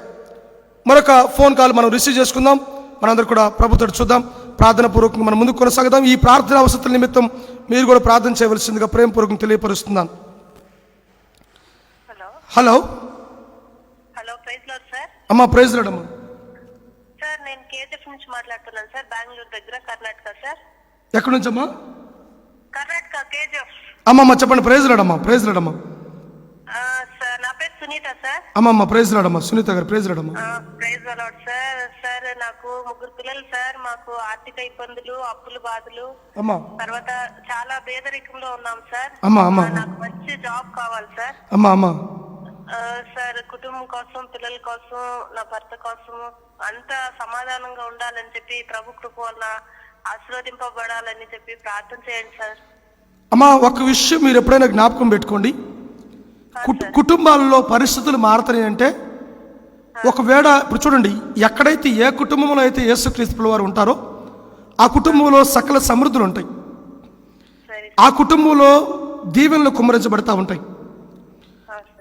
మరొక ఫోన్ కాల్ మనం రిసీవ్ చేసుకుందాం. మనందరూ కూడా ప్రభుత్వం చూద్దాం. ప్రార్థన పూర్వకంగా మనం ముందుకు కొనసాగుదాం. ఈ ప్రార్థన అవసరాల నిమిత్తం మీరు కూడా ప్రార్థన చేయవలసిందిగా ప్రేమపూర్వకంగా తెలియపరుస్తున్నాను. Hello hello, praise Lord sir. అమ్మా, ప్రైజ్ లార్డ్ అమ్మా. సార్, నేను కేజీఎఫ్ నుంచి మాట్లాడుతున్నాను సార్, బెంగళూరు దగ్గర, కర్ణాటక సార్. ఎక్కడి నుంచి అమ్మా? కర్ణాటక, కేజీఎఫ్. అమ్మమ్మ చెప్పండి. ప్రైజ్ లార్డ్ అమ్మా. ప్రైజ్ లార్డ్ అమ్మా. సార్, నా పేరు సునీత సార్. అమ్మమ్మ ప్రైజ్ లార్డ్ అమ్మా. సునీత గారు ప్రైజ్ లార్డ్ అమ్మా. Praise Lord sir. సార్, నాకు 3 పిల్లలు సార్. మాకు ఆర్థిక ఇబ్బందులు, అప్పులు, బాధలు, అమ్మా తర్వాత చాలా పేదరికంలో ఉన్నాం సార్. అమ్మా అమ్మా నాకు మంచి జాబ్ కావాలి సార్. అమ్మా అమ్మా సార్, కుటుంబం కోసం, పిల్లల కోసం, నా భర్త కోసం అంతా సమాధానంగా ఉండాలని చెప్పి, ప్రభు కృప వల్ల ఆశీర్వదింపబడాలని చెప్పి ప్రార్థన చేయండి సార్. అమ్మా, ఒక విషయం మీరు ఎప్పుడైనా జ్ఞాపకం పెట్టుకోండి. కుటుంబాలలో పరిస్థితులు మారుతాయి అంటే, ఒకవేళ ఇప్పుడు చూడండి, ఎక్కడైతే ఏ కుటుంబంలో అయితే యేసుక్రీస్తు వారు ఉంటారో ఆ కుటుంబంలో సకల సమృద్ధులు ఉంటాయి. ఆ కుటుంబంలో దీవెనలు కుమ్మరించబడతా ఉంటాయి.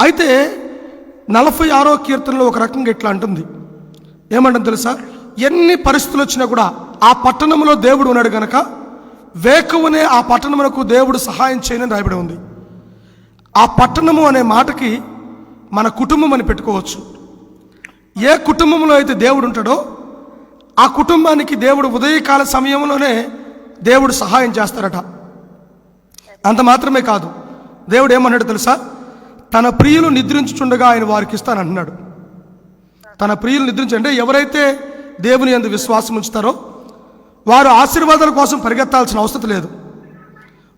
అయితే 46వ కీర్తనలో ఒక రకంగా ఇట్లా అంటుంది. ఏమంటుంది తెలుసా? ఎన్ని పరిస్థితులు వచ్చినా కూడా ఆ పట్టణంలో దేవుడు ఉన్నాడు గనక వేకువనే ఆ పట్టణమునకు దేవుడు సహాయం చేయని రాయబడి ఉంది. ఆ పట్టణము అనే మాటకి మన కుటుంబం అని పెట్టుకోవచ్చు. ఏ కుటుంబంలో అయితే దేవుడు ఉంటాడో ఆ కుటుంబానికి దేవుడు ఉదయకాల సమయంలోనే దేవుడు సహాయం చేస్తారట. అంత మాత్రమే కాదు, దేవుడు ఏమన్నాడు తెలుసా? తన ప్రియులు నిద్రించుచుండగా ఆయన వారికి ఇస్తానంటున్నాడు. తన ప్రియులు నిద్రించంటే ఎవరైతే దేవుని యందు విశ్వాసం ఉంచుతారో వారు ఆశీర్వాదాల కోసం పరిగెత్తాల్సిన అవసరం లేదు.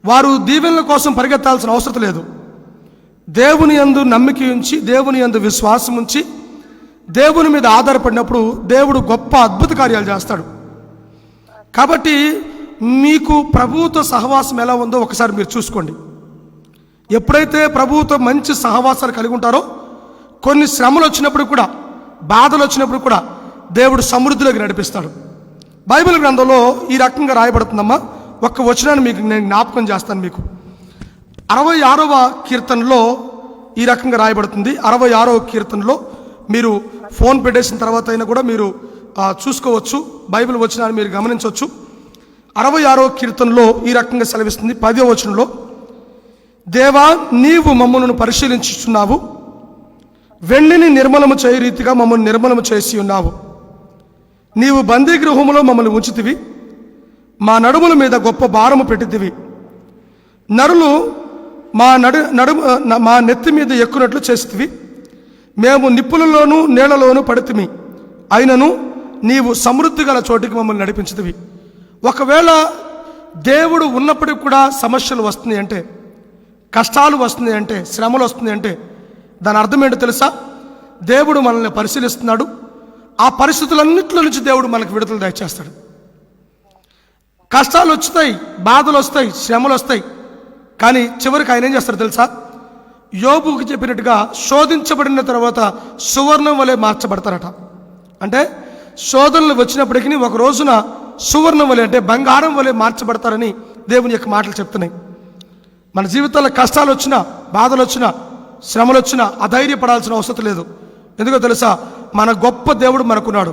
వారు దీవెనల కోసం పరిగెత్తాల్సిన అవసరం లేదు. దేవుని యందు నమ్మిక ఉంచి, దేవుని యందు విశ్వాసం ఉంచి, దేవుని మీద ఆధారపడినప్పుడు దేవుడు గొప్ప అద్భుత కార్యాలు చేస్తాడు. కాబట్టి మీకు ప్రభువుతో సహవాసం ఎలా ఉందో ఒకసారి మీరు చూసుకోండి. ఎప్పుడైతే ప్రభువుతో మంచి సహవాసాలు కలిగి ఉంటారో కొన్ని శ్రమలు వచ్చినప్పుడు కూడా, బాధలు వచ్చినప్పుడు కూడా దేవుడు సమృద్ధిలోకి నడిపిస్తాడు. బైబిల్ గ్రంథంలో ఈ రకంగా రాయబడుతుందమ్మా. ఒక్క వచనాన్ని మీకు నేను జ్ఞాపకం చేస్తాను. మీకు 66వ కీర్తనలో ఈ రకంగా రాయబడుతుంది. 66వ కీర్తనలో మీరు ఫోన్ పెట్టేసిన తర్వాత అయినా కూడా మీరు చూసుకోవచ్చు. బైబిల్ వచనాన్ని మీరు గమనించవచ్చు. 66వ కీర్తనలో ఈ రకంగా సెలవిస్తుంది. 10వ వచనంలో, దేవా నీవు మమ్మల్ని పరిశీలించుచున్నావు, వెండిని నిర్మలము చేయ రీతిగా మమ్మల్ని నిర్మలము చేసి ఉన్నావు. నీవు బందీ గృహములో మమ్మల్ని ఉంచితివి, మా నడుముల మీద గొప్ప భారము పెట్టితివి. నరులు మా నెత్తి మీద ఎక్కునట్లు చేసితివి. మేము నిప్పులలోనూ నీళ్లలోనూ పడితిమి, అయినను నీవు సమృద్ధి గల చోటికి మమ్మల్ని నడిపించితివి. ఒకవేళ దేవుడు ఉన్నప్పటికీ కూడా సమస్యలు వస్తున్నాయి అంటే, కష్టాలు వస్తున్నాయి అంటే, శ్రమలు వస్తున్నాయి అంటే దాని అర్థం ఏంటో తెలుసా? దేవుడు మనల్ని పరిశీలిస్తున్నాడు. ఆ పరిస్థితులన్నింటిలో నుంచి దేవుడు మనకు విడుదల దయచేస్తాడు. కష్టాలు వస్తాయి, బాధలు వస్తాయి, శ్రమలు వస్తాయి. కానీ చివరికి ఆయన ఏం చేస్తాడు తెలుసా? యోబుకి చెప్పినట్టుగా శోధించబడిన తర్వాత సువర్ణం వలె మార్చబడతారట. అంటే శోధనలు వచ్చినప్పటికీ ఒక రోజున సువర్ణం వలె, అంటే బంగారం వలె మార్చబడతారని దేవుని యొక్క మాటలు చెప్తున్నాయి. మన జీవితంలో కష్టాలు వచ్చినా, బాధలు వచ్చినా, శ్రమలు వచ్చినా అధైర్యపడాల్సిన అవసరం లేదు. ఎందుకో తెలుసా? మన గొప్ప దేవుడు మనకున్నాడు.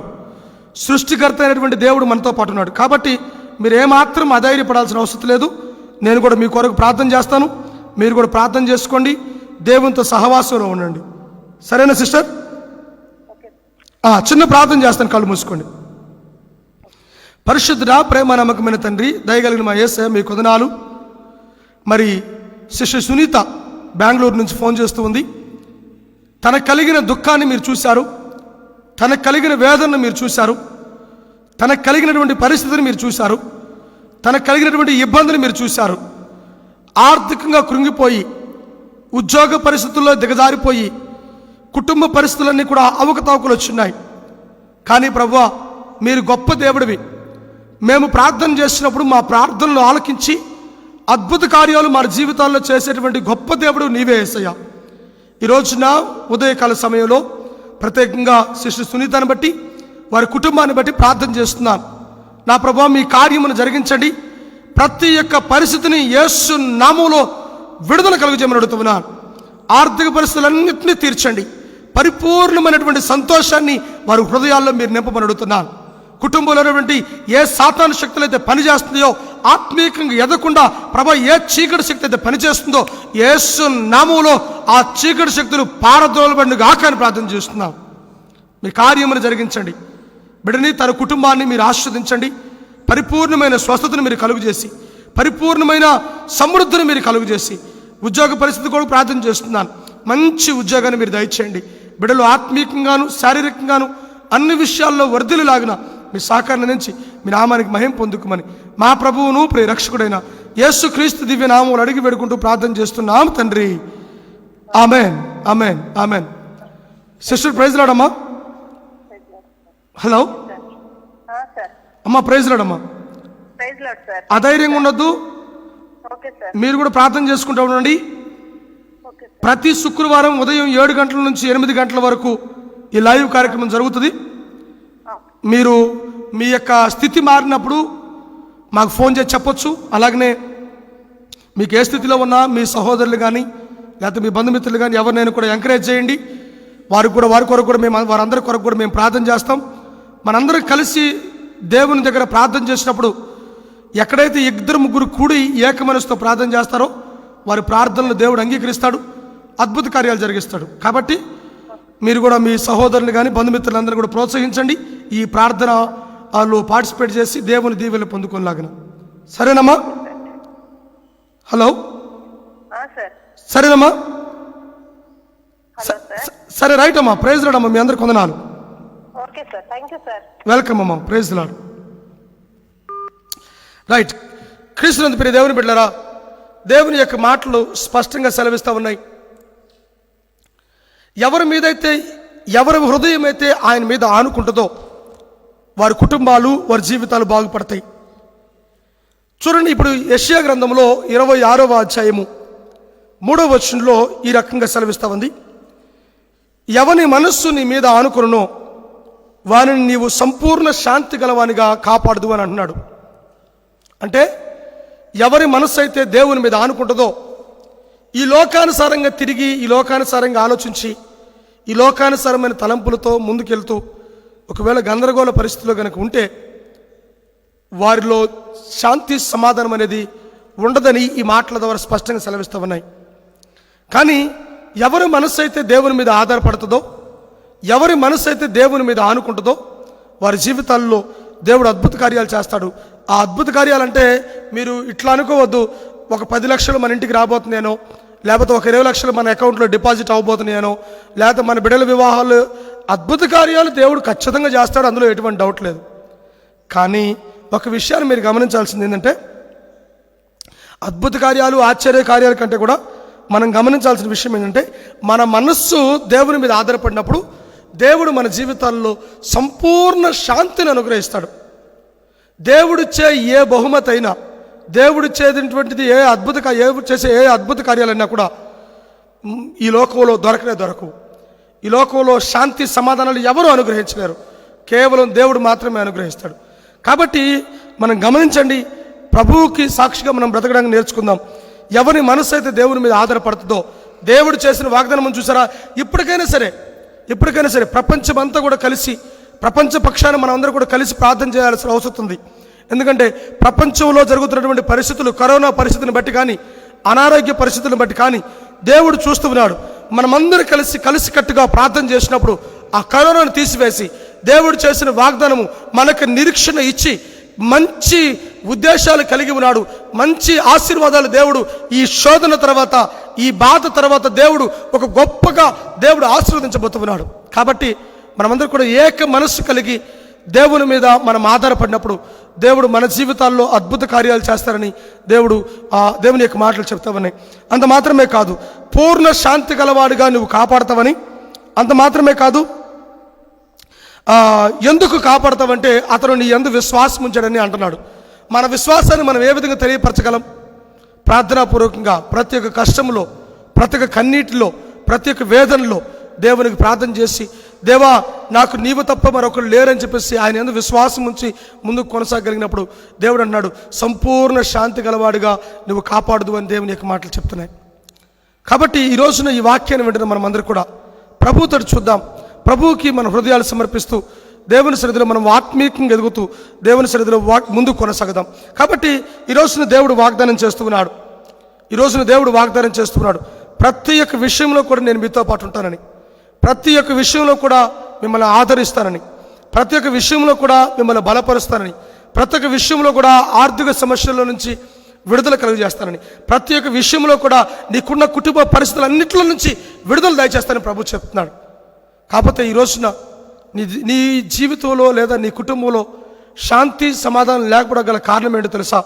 సృష్టికర్త అయినటువంటి దేవుడు మనతో పాటు ఉన్నాడు. కాబట్టి మీరు ఏమాత్రం అధైర్యపడాల్సిన అవసరం లేదు. నేను కూడా మీ కొరకు ప్రార్థన చేస్తాను. మీరు కూడా ప్రార్థన చేసుకోండి. దేవునితో సహవాసంలో ఉండండి. సరేనా సిస్టర్? చిన్న ప్రార్థన చేస్తాను. కళ్ళు మూసుకోండి. పరిశుద్ధుడా, ప్రేమ నమ్మకమైన తండ్రి, దయగలిగిన మా యేసయ్య మీ వందనాలు. మరి సిస్టర్ సునీత బెంగళూరు నుంచి ఫోన్ చేస్తూ ఉంది. తనకు కలిగిన దుఃఖాన్ని మీరు చూశారు, తనకు కలిగిన వేదనను మీరు చూశారు, తనకు కలిగినటువంటి పరిస్థితిని మీరు చూశారు, తనకు కలిగినటువంటి ఇబ్బందిని మీరు చూశారు. ఆర్థికంగా కృంగిపోయి, ఉద్యోగ పరిస్థితుల్లో దిగజారిపోయి, కుటుంబ పరిస్థితులన్నీ కూడా అవకతవకలు వచ్చినాయి. కానీ ప్రభువా, మీరు గొప్ప దేవుడివి. మేము ప్రార్థన చేసినప్పుడు మా ప్రార్థనలు ఆలకించి అద్భుత కార్యాలు మన జీవితాల్లో చేసేటువంటి గొప్ప దేవుడు నీవే యేసయ్యా. ఈ రోజున ఉదయకాల సమయంలో ప్రత్యేకంగా సిస్టర్ సునీతను బట్టి, వారి కుటుంబాన్ని బట్టి ప్రార్థన చేస్తున్నాను. నా ప్రభువా, మీ కార్యమును జరిగించండి. ప్రతి ఒక్క పరిస్థితిని యేసు నామములో విడుదల కలుగజేయమని అడుగుతున్నాను. ఆర్థిక పరిస్థితులన్నింటినీ తీర్చండి. పరిపూర్ణమైనటువంటి సంతోషాన్ని వారి హృదయాల్లో మీరు నింపమని అడుగుతున్నాను. కుటుంబంలో ఉన్నటువంటి ఏ సాతాను శక్తులు అయితే పనిచేస్తుందో, ఆత్మీయంగా ఎదగకుండా ప్రభా ఏ చీకటి శక్తి అయితే పనిచేస్తుందో, యేసు నామములో ఆ చీకటి శక్తులు పారదోలబడిన గాకని ప్రార్థన చేస్తున్నాం. మీ కార్యమును జరిగించండి. బిడ్డని, తన కుటుంబాన్ని మీరు ఆస్వాదించండి. పరిపూర్ణమైన స్వస్థతను మీరు కలుగజేసి, పరిపూర్ణమైన సమృద్ధిని మీరు కలుగజేసి, ఉద్యోగ పరిస్థితి కూడా ప్రార్థన చేస్తున్నాను. మంచి ఉద్యోగాన్ని మీరు దయచేయండి. బిడ్డలు ఆత్మీయంగాను శారీరకంగాను అన్ని విషయాల్లో వర్ధిల్లులాగిన మీ సహకారం నుంచి మీ నామానికి మహిమ పొందుకోమని మా ప్రభువును ప్రియ రక్షకుడైన యేసుక్రీస్తు దివ్య నామములు అడిగి వేడుకుంటూ ప్రార్థన చేస్తున్నాం తండ్రి. Amen, amen, amen. Sister praise lord అమ్మా. హలో అమ్మా, ప్రైజ్ లార్డ్ అమ్మా. అధైర్యంగా ఉండొద్దు. మీరు కూడా ప్రార్థన చేసుకుంటూ ఉండండి. ప్రతి శుక్రవారం ఉదయం 7 గంటల నుంచి 8 గంటల వరకు ఈ లైవ్ కార్యక్రమం జరుగుతుంది. మీరు మీ యొక్క స్థితి మారినప్పుడు మాకు ఫోన్ చేసి చెప్పొచ్చు. అలాగనే మీకు ఏ స్థితిలో ఉన్నా మీ సహోదరులు కానీ లేకపోతే మీ బంధుమిత్రులు కానీ ఎవరినైనా కూడా ఎంకరేజ్ చేయండి. వారి కొరకు కూడా మేము, వారందరి కొరకు కూడా మేము ప్రార్థన చేస్తాం. మనందరం కలిసి దేవుని దగ్గర ప్రార్థన చేసినప్పుడు ఎక్కడైతే 2-3 కూడి ఏక మనసుతో ప్రార్థన చేస్తారో వారి ప్రార్థనలు దేవుడు అంగీకరిస్తాడు, అద్భుత కార్యాలు జరిగిస్తాడు. కాబట్టి మీరు కూడా మీ సహోదరులు కానీ బంధుమిత్రులందరూ కూడా ప్రోత్సహించండి. ఈ ప్రార్థనలో పార్టిసిపేట్ చేసి దేవుని దీవెనలు పొందుకోలాగిన. సరేనమ్మా? హలో, సరేనమ్మా? సరే, రైట్ అమ్మా. ప్రైజ్ లార్డ్ అమ్మా. మీ అందరికి వందనాలు. వెల్కమ్ అమ్మా. Praise Lord. రైట్. క్రీస్తునందు ప్రియ దేవుని బిడ్డలారా, దేవుని యొక్క మాటలు స్పష్టంగా సెలవిస్తూ ఉన్నాయి. ఎవరి మీదైతే, ఎవరి హృదయం అయితే ఆయన మీద ఆనుకుంటుందో వారి కుటుంబాలు, వారి జీవితాలు బాగుపడతాయి. చూడండి, ఇప్పుడు యెషయా గ్రంథంలో 26వ అధ్యాయము 3వ వచనంలో ఈ రకంగా సెలవిస్తూ ఉంది. ఎవని మనస్సు నీ మీద ఆనుకునునో వానిని నీవు సంపూర్ణ శాంతి గలవానిగా కాపాడదు అని అంటున్నాడు. అంటే ఎవరి మనస్సు అయితే దేవుని మీద ఆనుకుంటుందో, ఈ లోకానుసారంగా తిరిగి, ఈ లోకానుసారంగా ఆలోచించి, ఈ లోకానుసారమైన తలంపులతో ముందుకెళ్తూ ఒకవేళ గందరగోళ పరిస్థితిలో కనుక ఉంటే వారిలో శాంతి సమాధానం అనేది ఉండదని ఈ మాటల ద్వారా స్పష్టంగా సెలవిస్తూ ఉన్నాయి. కానీ ఎవరి మనస్సు అయితే దేవుని మీద ఆధారపడుతుందో, ఎవరి మనస్సు అయితే దేవుని మీద ఆనుకుంటుందో వారి జీవితాల్లో దేవుడు అద్భుత కార్యాలు చేస్తాడు. ఆ అద్భుత కార్యాలంటే మీరు ఇట్లా అనుకోవద్దు, ఒక 10 లక్షలు మన ఇంటికి రాబోతున్నానో, లేకపోతే ఒక 20 లక్షలు మన అకౌంట్లో డిపాజిట్ అవ్వబోతున్నానో, లేకపోతే మన బిడ్డల వివాహాలు, అద్భుత కార్యాలు దేవుడు ఖచ్చితంగా చేస్తాడు, అందులో ఎటువంటి డౌట్ లేదు. కానీ ఒక విషయాన్ని మీరు గమనించాల్సింది ఏంటంటే, అద్భుత కార్యాలు, ఆశ్చర్య కార్యాల కంటే కూడా మనం గమనించాల్సిన విషయం ఏంటంటే, మన మనస్సు దేవుని మీద ఆధారపడినప్పుడు దేవుడు మన జీవితాల్లో సంపూర్ణ శాంతిని అనుగ్రహిస్తాడు. దేవుడిచ్చే ఏ బహుమతి అయినా, దేవుడిచ్చేటువంటిది చేసే ఏ అద్భుత కార్యాలైనా కూడా ఈ లోకంలో దొరకవు. ఈ లోకంలో శాంతి సమాధానాలు ఎవరు అనుగ్రహించలేరు, కేవలం దేవుడు మాత్రమే అనుగ్రహిస్తాడు. కాబట్టి మనం గమనించండి, ప్రభువుకి సాక్షిగా మనం బ్రతకడానికి నేర్చుకుందాం. ఎవరి మనసు అయితే దేవుని మీద ఆధారపడుతుందో, దేవుడు చేసిన వాగ్దానం చూసారా, ఇప్పటికైనా సరే ప్రపంచమంతా కూడా కలిసి, ప్రపంచ పక్షాన మనం అందరూ కూడా కలిసి ప్రార్థన చేయాల్సిన అవసరం ఉంది. ఎందుకంటే ప్రపంచంలో జరుగుతున్నటువంటి పరిస్థితులు, కరోనా పరిస్థితిని బట్టి కానీ, అనారోగ్య పరిస్థితులను బట్టి కానీ దేవుడు చూస్తూ ఉన్నాడు. మనమందరూ కలిసికట్టుగా ప్రార్థన చేసినప్పుడు ఆ కరోనాను తీసివేసి దేవుడు చేసిన వాగ్దానము మనకు నిరీక్షణ ఇచ్చి మంచి ఉద్దేశాలు కలిగి ఉన్నాడు. మంచి ఆశీర్వాదాలు దేవుడు ఈ శోధన తర్వాత, ఈ బాధ తర్వాత దేవుడు ఒక గొప్పగా దేవుడు ఆశీర్వదించబోతున్నాడు. కాబట్టి మనమందరూ కూడా ఏక మనస్సు కలిగి దేవుని మీద మనం ఆధారపడినప్పుడు దేవుడు మన జీవితాల్లో అద్భుత కార్యాలు చేస్తారని దేవుని యొక్క మాటలు చెప్తా ఉన్నాయి. అంత మాత్రమే కాదు, పూర్ణ శాంతి గలవాడిగా నువ్వు కాపాడతావని. అంత మాత్రమే కాదు, ఎందుకు కాపాడతావంటే అతను నీ యందు విశ్వాసం ఉంచాడని అంటున్నాడు. మన విశ్వాసాన్ని మనం ఏ విధంగా తెలియపరచగలం? ప్రార్థనాపూర్వకంగా ప్రతి ఒక్క కష్టంలో, ప్రతి ఒక్క కన్నీటిలో, ప్రతి ఒక్క వేదనలో దేవునికి ప్రార్థన చేసి, దేవా నాకు నీవు తప్ప మరొకరు లేరని చెప్పేసి ఆయన యందు విశ్వాసం ఉంచి ముందుకు కొనసాగలిగినప్పుడు దేవుడు అన్నాడు, సంపూర్ణ శాంతి గలవాడిగా నువ్వు కాపాడదు అని దేవుని యొక్క మాటలు చెప్తున్నాయి. కాబట్టి ఈ రోజున ఈ వాక్యాన్ని వింటున్న మనం అందరూ కూడా ప్రభువుతో చూద్దాం. ప్రభువుకి మన హృదయాలు సమర్పిస్తూ దేవుని సన్నిధిలో మనం ఆత్మీయంగా ఎదుగుతూ దేవుని సన్నిధిలో ముందు కొనసాగుదాం. కాబట్టి ఈ రోజున దేవుడు వాగ్దానం చేస్తున్నాడు. ప్రతి ఒక్క విషయంలో కూడా నేను మీతో పాటు ఉంటానని, ప్రతి ఒక్క విషయంలో కూడా మిమ్మల్ని ఆదరిస్తానని, ప్రతి ఒక్క విషయంలో కూడా మిమ్మల్ని బలపరుస్తానని, ప్రతి ఒక్క విషయంలో కూడా ఆర్థిక సమస్యల నుంచి విడుదల కలుగజేస్తానని, ప్రతి ఒక్క విషయంలో కూడా నీకున్న కుటుంబ పరిస్థితులన్నింటిలో నుంచి విడుదల దయచేస్తానని ప్రభు చెప్తున్నాడు. కాకపోతే ఈ రోజున నీ జీవితంలో లేదా నీ కుటుంబంలో శాంతి సమాధానం లేకపోవడం గల కారణం ఏంటో తెలుసా?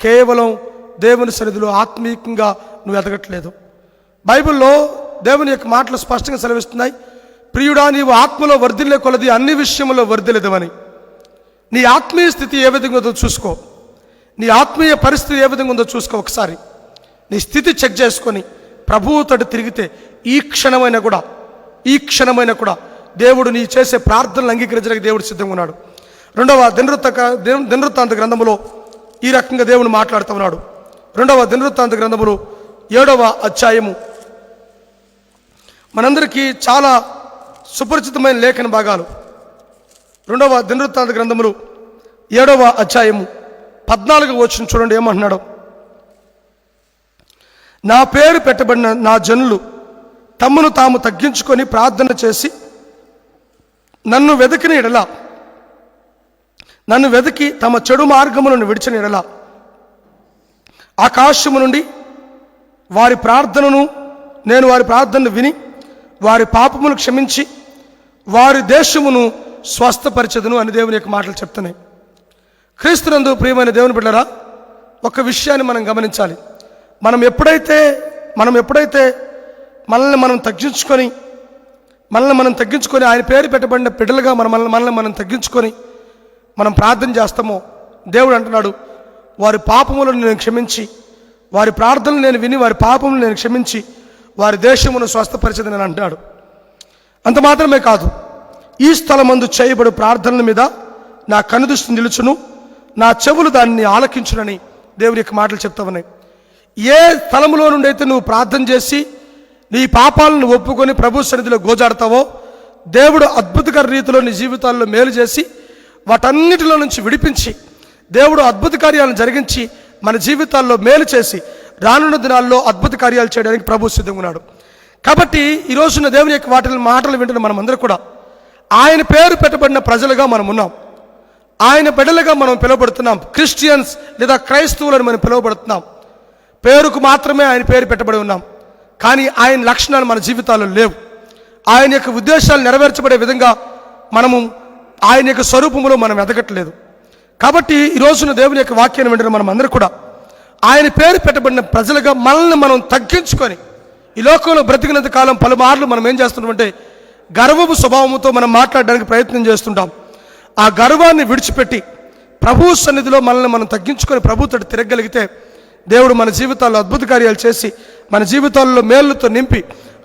కేవలం దేవుని సన్నిధిలో ఆత్మీయంగా నువ్వు ఎదగట్లేదు. బైబిల్లో దేవుని యొక్క మాటలు స్పష్టంగా సెలవిస్తున్నాయి. ప్రియుడా, నీవు ఆత్మలో వర్ధిల్లే కొలది అన్ని విషయంలో వర్ధిల్లేదవని. నీ ఆత్మీయ స్థితి ఏ విధంగా ఉందో చూసుకో, నీ ఆత్మీయ పరిస్థితి ఏ విధంగా ఉందో చూసుకో. ఒకసారి నీ స్థితి చెక్ చేసుకొని ప్రభువుతో తిరిగితే ఈ క్షణమైనా కూడా దేవుడు నీ చేసే ప్రార్థనలు అంగీకరించడానికి దేవుడు సిద్ధంగా ఉన్నాడు. 2వ దినవృత్తాంత గ్రంథములో ఈ రకంగా దేవుడు మాట్లాడుతూ ఉన్నాడు. 2వ దినవృత్తాంత గ్రంథములు 7వ అధ్యాయము మనందరికీ చాలా సుపరిచితమైన లేఖన భాగాలు. 2వ దినవృత్తాంత గ్రంథములు 7వ అధ్యాయము 14వ వచనం చూడండి ఏమంటున్నాడు. నా పేరు పెట్టబడిన నా జనులు తమను తాము తగ్గించుకొని ప్రార్థన చేసి నన్ను వెతికి తమ చెడు మార్గములను విడిచిన ఎడల ఆకాశము నుండి నేను వారి ప్రార్థనను విని వారి పాపమును క్షమించి వారి దేశమును స్వస్థపరిచెదను అని దేవుని యొక్క మాటలు చెప్తున్నాయి. క్రీస్తునందు ప్రియమైన దేవుని బిడ్డలారా, ఒక విషయాన్ని మనం గమనించాలి. మనం ఎప్పుడైతే మనల్ని మనం తగ్గించుకొని ఆయన పేరు పెట్టబడిన బిడ్డలుగా మనల్ని మనం తగ్గించుకొని మనం ప్రార్థన చేస్తామో దేవుడు అంటున్నాడు, వారి పాపములను నేను క్షమించి వారి ప్రార్థనలు నేను విని వారి పాపములను నేను క్షమించి వారి దేశమును స్వస్థపరిచేదని అంటున్నాడు. అంత మాత్రమే కాదు, ఈ స్థలమందు చేయబడు ప్రార్థనల మీద నా కనుదృష్టి నిలుచును, నా చెవులు దాన్ని ఆలకించునని దేవుని యొక్క మాటలు చెప్తా ఉన్నాయి. ఏ స్థలంలో నుండి అయితే నువ్వు ప్రార్థన చేసి నీ పాపాలను ఒప్పుకొని ప్రభు సన్నిధిలో గోజాడతావో దేవుడు అద్భుతకర రీతిలో నీ జీవితాల్లో మేలు చేసి వాటన్నిటిలో నుంచి విడిపించి దేవుడు అద్భుత కార్యాలను జరిగించి మన జీవితాల్లో మేలు చేసి రానున్న దినాల్లో అద్భుత కార్యాలు చేయడానికి ప్రభు సిద్ధంగా ఉన్నాడు. కాబట్టి ఈ రోజున దేవుని యొక్క మాటలు వింటున్న మనమందరూ కూడా ఆయన పేరు పెట్టబడిన ప్రజలుగా మనం ఉన్నాం. ఆయన బిడ్డలుగా మనం పిలువబడుతున్నాం. క్రిస్టియన్స్ లేదా క్రైస్తవులను మనం పిలువబడుతున్నాం. పేరుకు మాత్రమే ఆయన పేరు పెట్టబడి ఉన్నాం, కానీ ఆయన లక్షణాలు మన జీవితాల్లో లేవు. ఆయన యొక్క ఉద్దేశాలు నెరవేర్చబడే విధంగా మనము ఆయన యొక్క స్వరూపంలో మనం ఎదగట్లేదు. కాబట్టి ఈ రోజున దేవుని యొక్క వాక్యాన్ని వింటున్న మనం అందరూ కూడా ఆయన పేరు పెట్టబడిన ప్రజలుగా మనల్ని మనం తగ్గించుకొని ఈ లోకంలో బ్రతికినంత కాలం పలుమార్లు మనం ఏం చేస్తున్నామంటే గర్వపు స్వభావంతో మనం మాట్లాడడానికి ప్రయత్నం చేస్తుంటాం. ఆ గర్వాన్ని విడిచిపెట్టి ప్రభు సన్నిధిలో మనల్ని మనం తగ్గించుకొని ప్రభుతో తిరగలిగితే దేవుడు మన జీవితాల్లో అద్భుత కార్యాలు చేసి మన జీవితాల్లో మేళ్లతో నింపి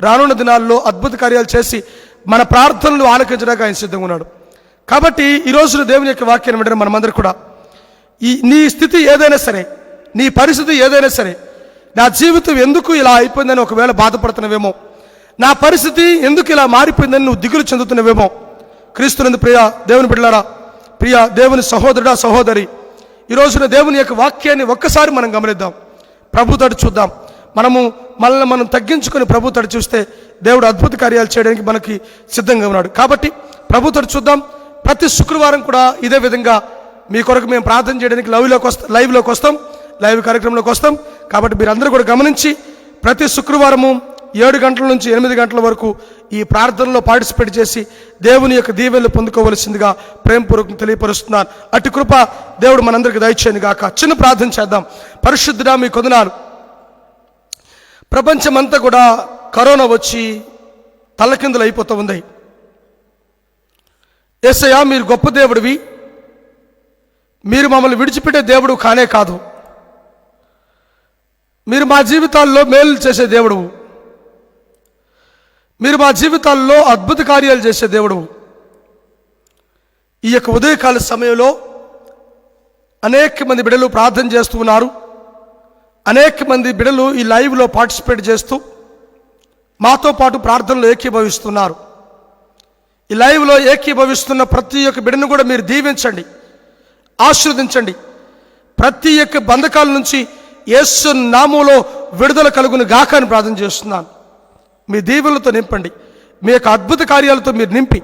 రానున్న దినాల్లో అద్భుత కార్యాలు చేసి మన ప్రార్థనలు ఆలకించడానికి ఆయన సిద్ధంగా ఉన్నాడు. కాబట్టి ఈ రోజున దేవుని యొక్క వాక్యాన్ని వింటున్న మనమందరూ కూడా నీ స్థితి ఏదైనా సరే, నీ పరిస్థితి ఏదైనా సరే, నా జీవితం ఎందుకు ఇలా అయిపోయిందని ఒకవేళ బాధపడుతున్నవేమో, నా పరిస్థితి ఎందుకు ఇలా మారిపోయిందని నువ్వు దిగులు చెందుతున్నవేమో, క్రీస్తునందు ప్రియ దేవుని బిడ్డలారా, ప్రియ దేవుని సహోదరుడా సహోదరి, ఈ రోజున దేవుని యొక్క వాక్యాన్ని ఒక్కసారి మనం గమనిద్దాం. ప్రభు తడి చూద్దాం. మనల్ని మనం తగ్గించుకొని ప్రభు తడి చూస్తే దేవుడు అద్భుత కార్యాలు చేయడానికి మనకి సిద్ధంగా ఉన్నాడు. కాబట్టి ప్రభు తడి చూద్దాం. ప్రతి శుక్రవారం కూడా ఇదే విధంగా మీ కొరకు మేము ప్రార్థన చేయడానికి లైవ్ కార్యక్రమంలోకి వస్తాం. కాబట్టి మీరందరూ కూడా గమనించి ప్రతి శుక్రవారము 7 గంటల నుంచి 8 గంటల వరకు ఈ ప్రార్థనలో పార్టిసిపేట్ చేసి దేవుని యొక్క దీవెనలు పొందుకోవలసిందిగా ప్రేమపూర్వకం తెలియపరుస్తున్నాను. అటు కృప దేవుడు మనందరికీ దయచేయను గాక. చిన్న ప్రార్థన చేద్దాం. పరిశుద్ధుడా మీ కొందనాలు. ప్రపంచమంతా కూడా కరోనా వచ్చి తల్లకిందులు అయిపోతూ ఉంది. యేసయ్యా, మీరు గొప్ప దేవుడివి. మీరు మమ్మల్ని విడిచిపెట్టే దేవుడు కానే కాదు. మీరు మా జీవితాల్లో మేలు చేసే దేవుడు. మీరు మా జీవితాల్లో అద్భుత కార్యాలు చేసే దేవుడు. ఈ యొక్క ఉదయకాల సమయంలో అనేక మంది బిడ్డలు ప్రార్థన చేస్తూ ఉన్నారు. అనేక మంది బిడ్డలు ఈ లైవ్లో పార్టిసిపేట్ చేస్తూ మాతో పాటు ప్రార్థనలో ఏకీభవిస్తున్నారు. ఈ లైవ్లో ఏకీభవిస్తున్న ప్రతి ఒక్క బిడ్డను కూడా మీరు దీవించండి, ఆశీర్వదించండి. ప్రతి ఒక్క బంధకాల నుంచి యేసు నామములో విడుదల కలుగును గాక అని ప్రార్థన చేస్తున్నాను. మీ దీవెనలతో నింపండి, మీ యొక్క అద్భుత కార్యాలతో మీరు నింపి,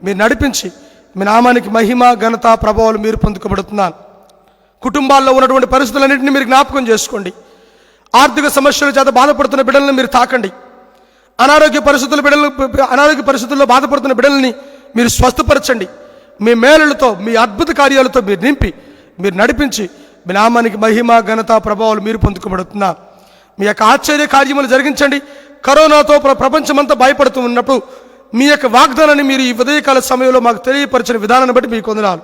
మీరు నడిపించి, మీ నామానికి మహిమ ఘనత ప్రభావాలు మీరు పొందుకోబడుతున్నాను. కుటుంబాల్లో ఉన్నటువంటి పరిస్థితులన్నింటినీ మీరు జ్ఞాపకం చేసుకోండి. ఆర్థిక సమస్యల చేత బాధపడుతున్న బిడ్డలను మీరు తాకండి. అనారోగ్య పరిస్థితుల్లో బాధపడుతున్న బిడ్డలని మీరు స్వస్థపరచండి. మీ మేలులతో, మీ అద్భుత కార్యాలతో మీరు నింపి, మీరు నడిపించి, మీ నామానికి మహిమ ఘనత ప్రభావాలు మీరు పొందుకోబడుతున్నా. మీ యొక్క ఆశ్చర్య కార్యములు జరిగించండి. కరోనాతో ప్రపంచమంతా భయపడుతూ ఉన్నప్పుడు మీ యొక్క వాగ్దానాన్ని మీరు ఈ ఉదయకాల సమయంలో మాకు తెలియపరిచిన విధానాన్ని బట్టి మీకు వందనాలు.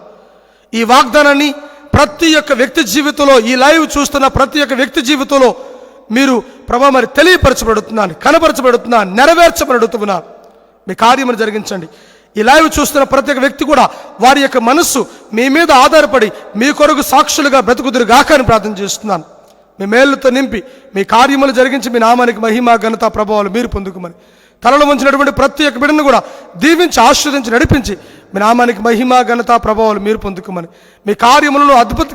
ఈ వాగ్దానాన్ని ప్రతి ఒక్క వ్యక్తి జీవితంలో, ఈ లైవ్ చూస్తున్న ప్రతి ఒక్క వ్యక్తి జీవితంలో మీరు ప్రభా మరి తెలియపరచబడుతున్నాను, కనపరచబడుతున్నాను, నెరవేర్చబడుతున్నాను. మీ కార్యములు జరిగించండి. ఈ లైవ్ చూస్తున్న ప్రతి ఒక్క వ్యక్తి కూడా వారి యొక్క మనస్సు మీ మీద ఆధారపడి మీ కొరకు సాక్షులుగా బ్రతుకుదురు గాక అని ప్రార్థన చేస్తున్నాను. మీ మేలుతో నింపి, మీ కార్యములు జరిగించి, మీ నామానికి మహిమ ఘనత ప్రభావాలు మీరు పొందుకోమని, తలలో ఉంచినటువంటి ప్రతి ఒక్క బిడ్డను కూడా దీవించి, ఆశీర్వదించి, నడిపించి, మీ నామానికి మహిమ ఘనత ప్రభావాలు మీరు పొందుకోమని, మీ కార్యములను అద్భుత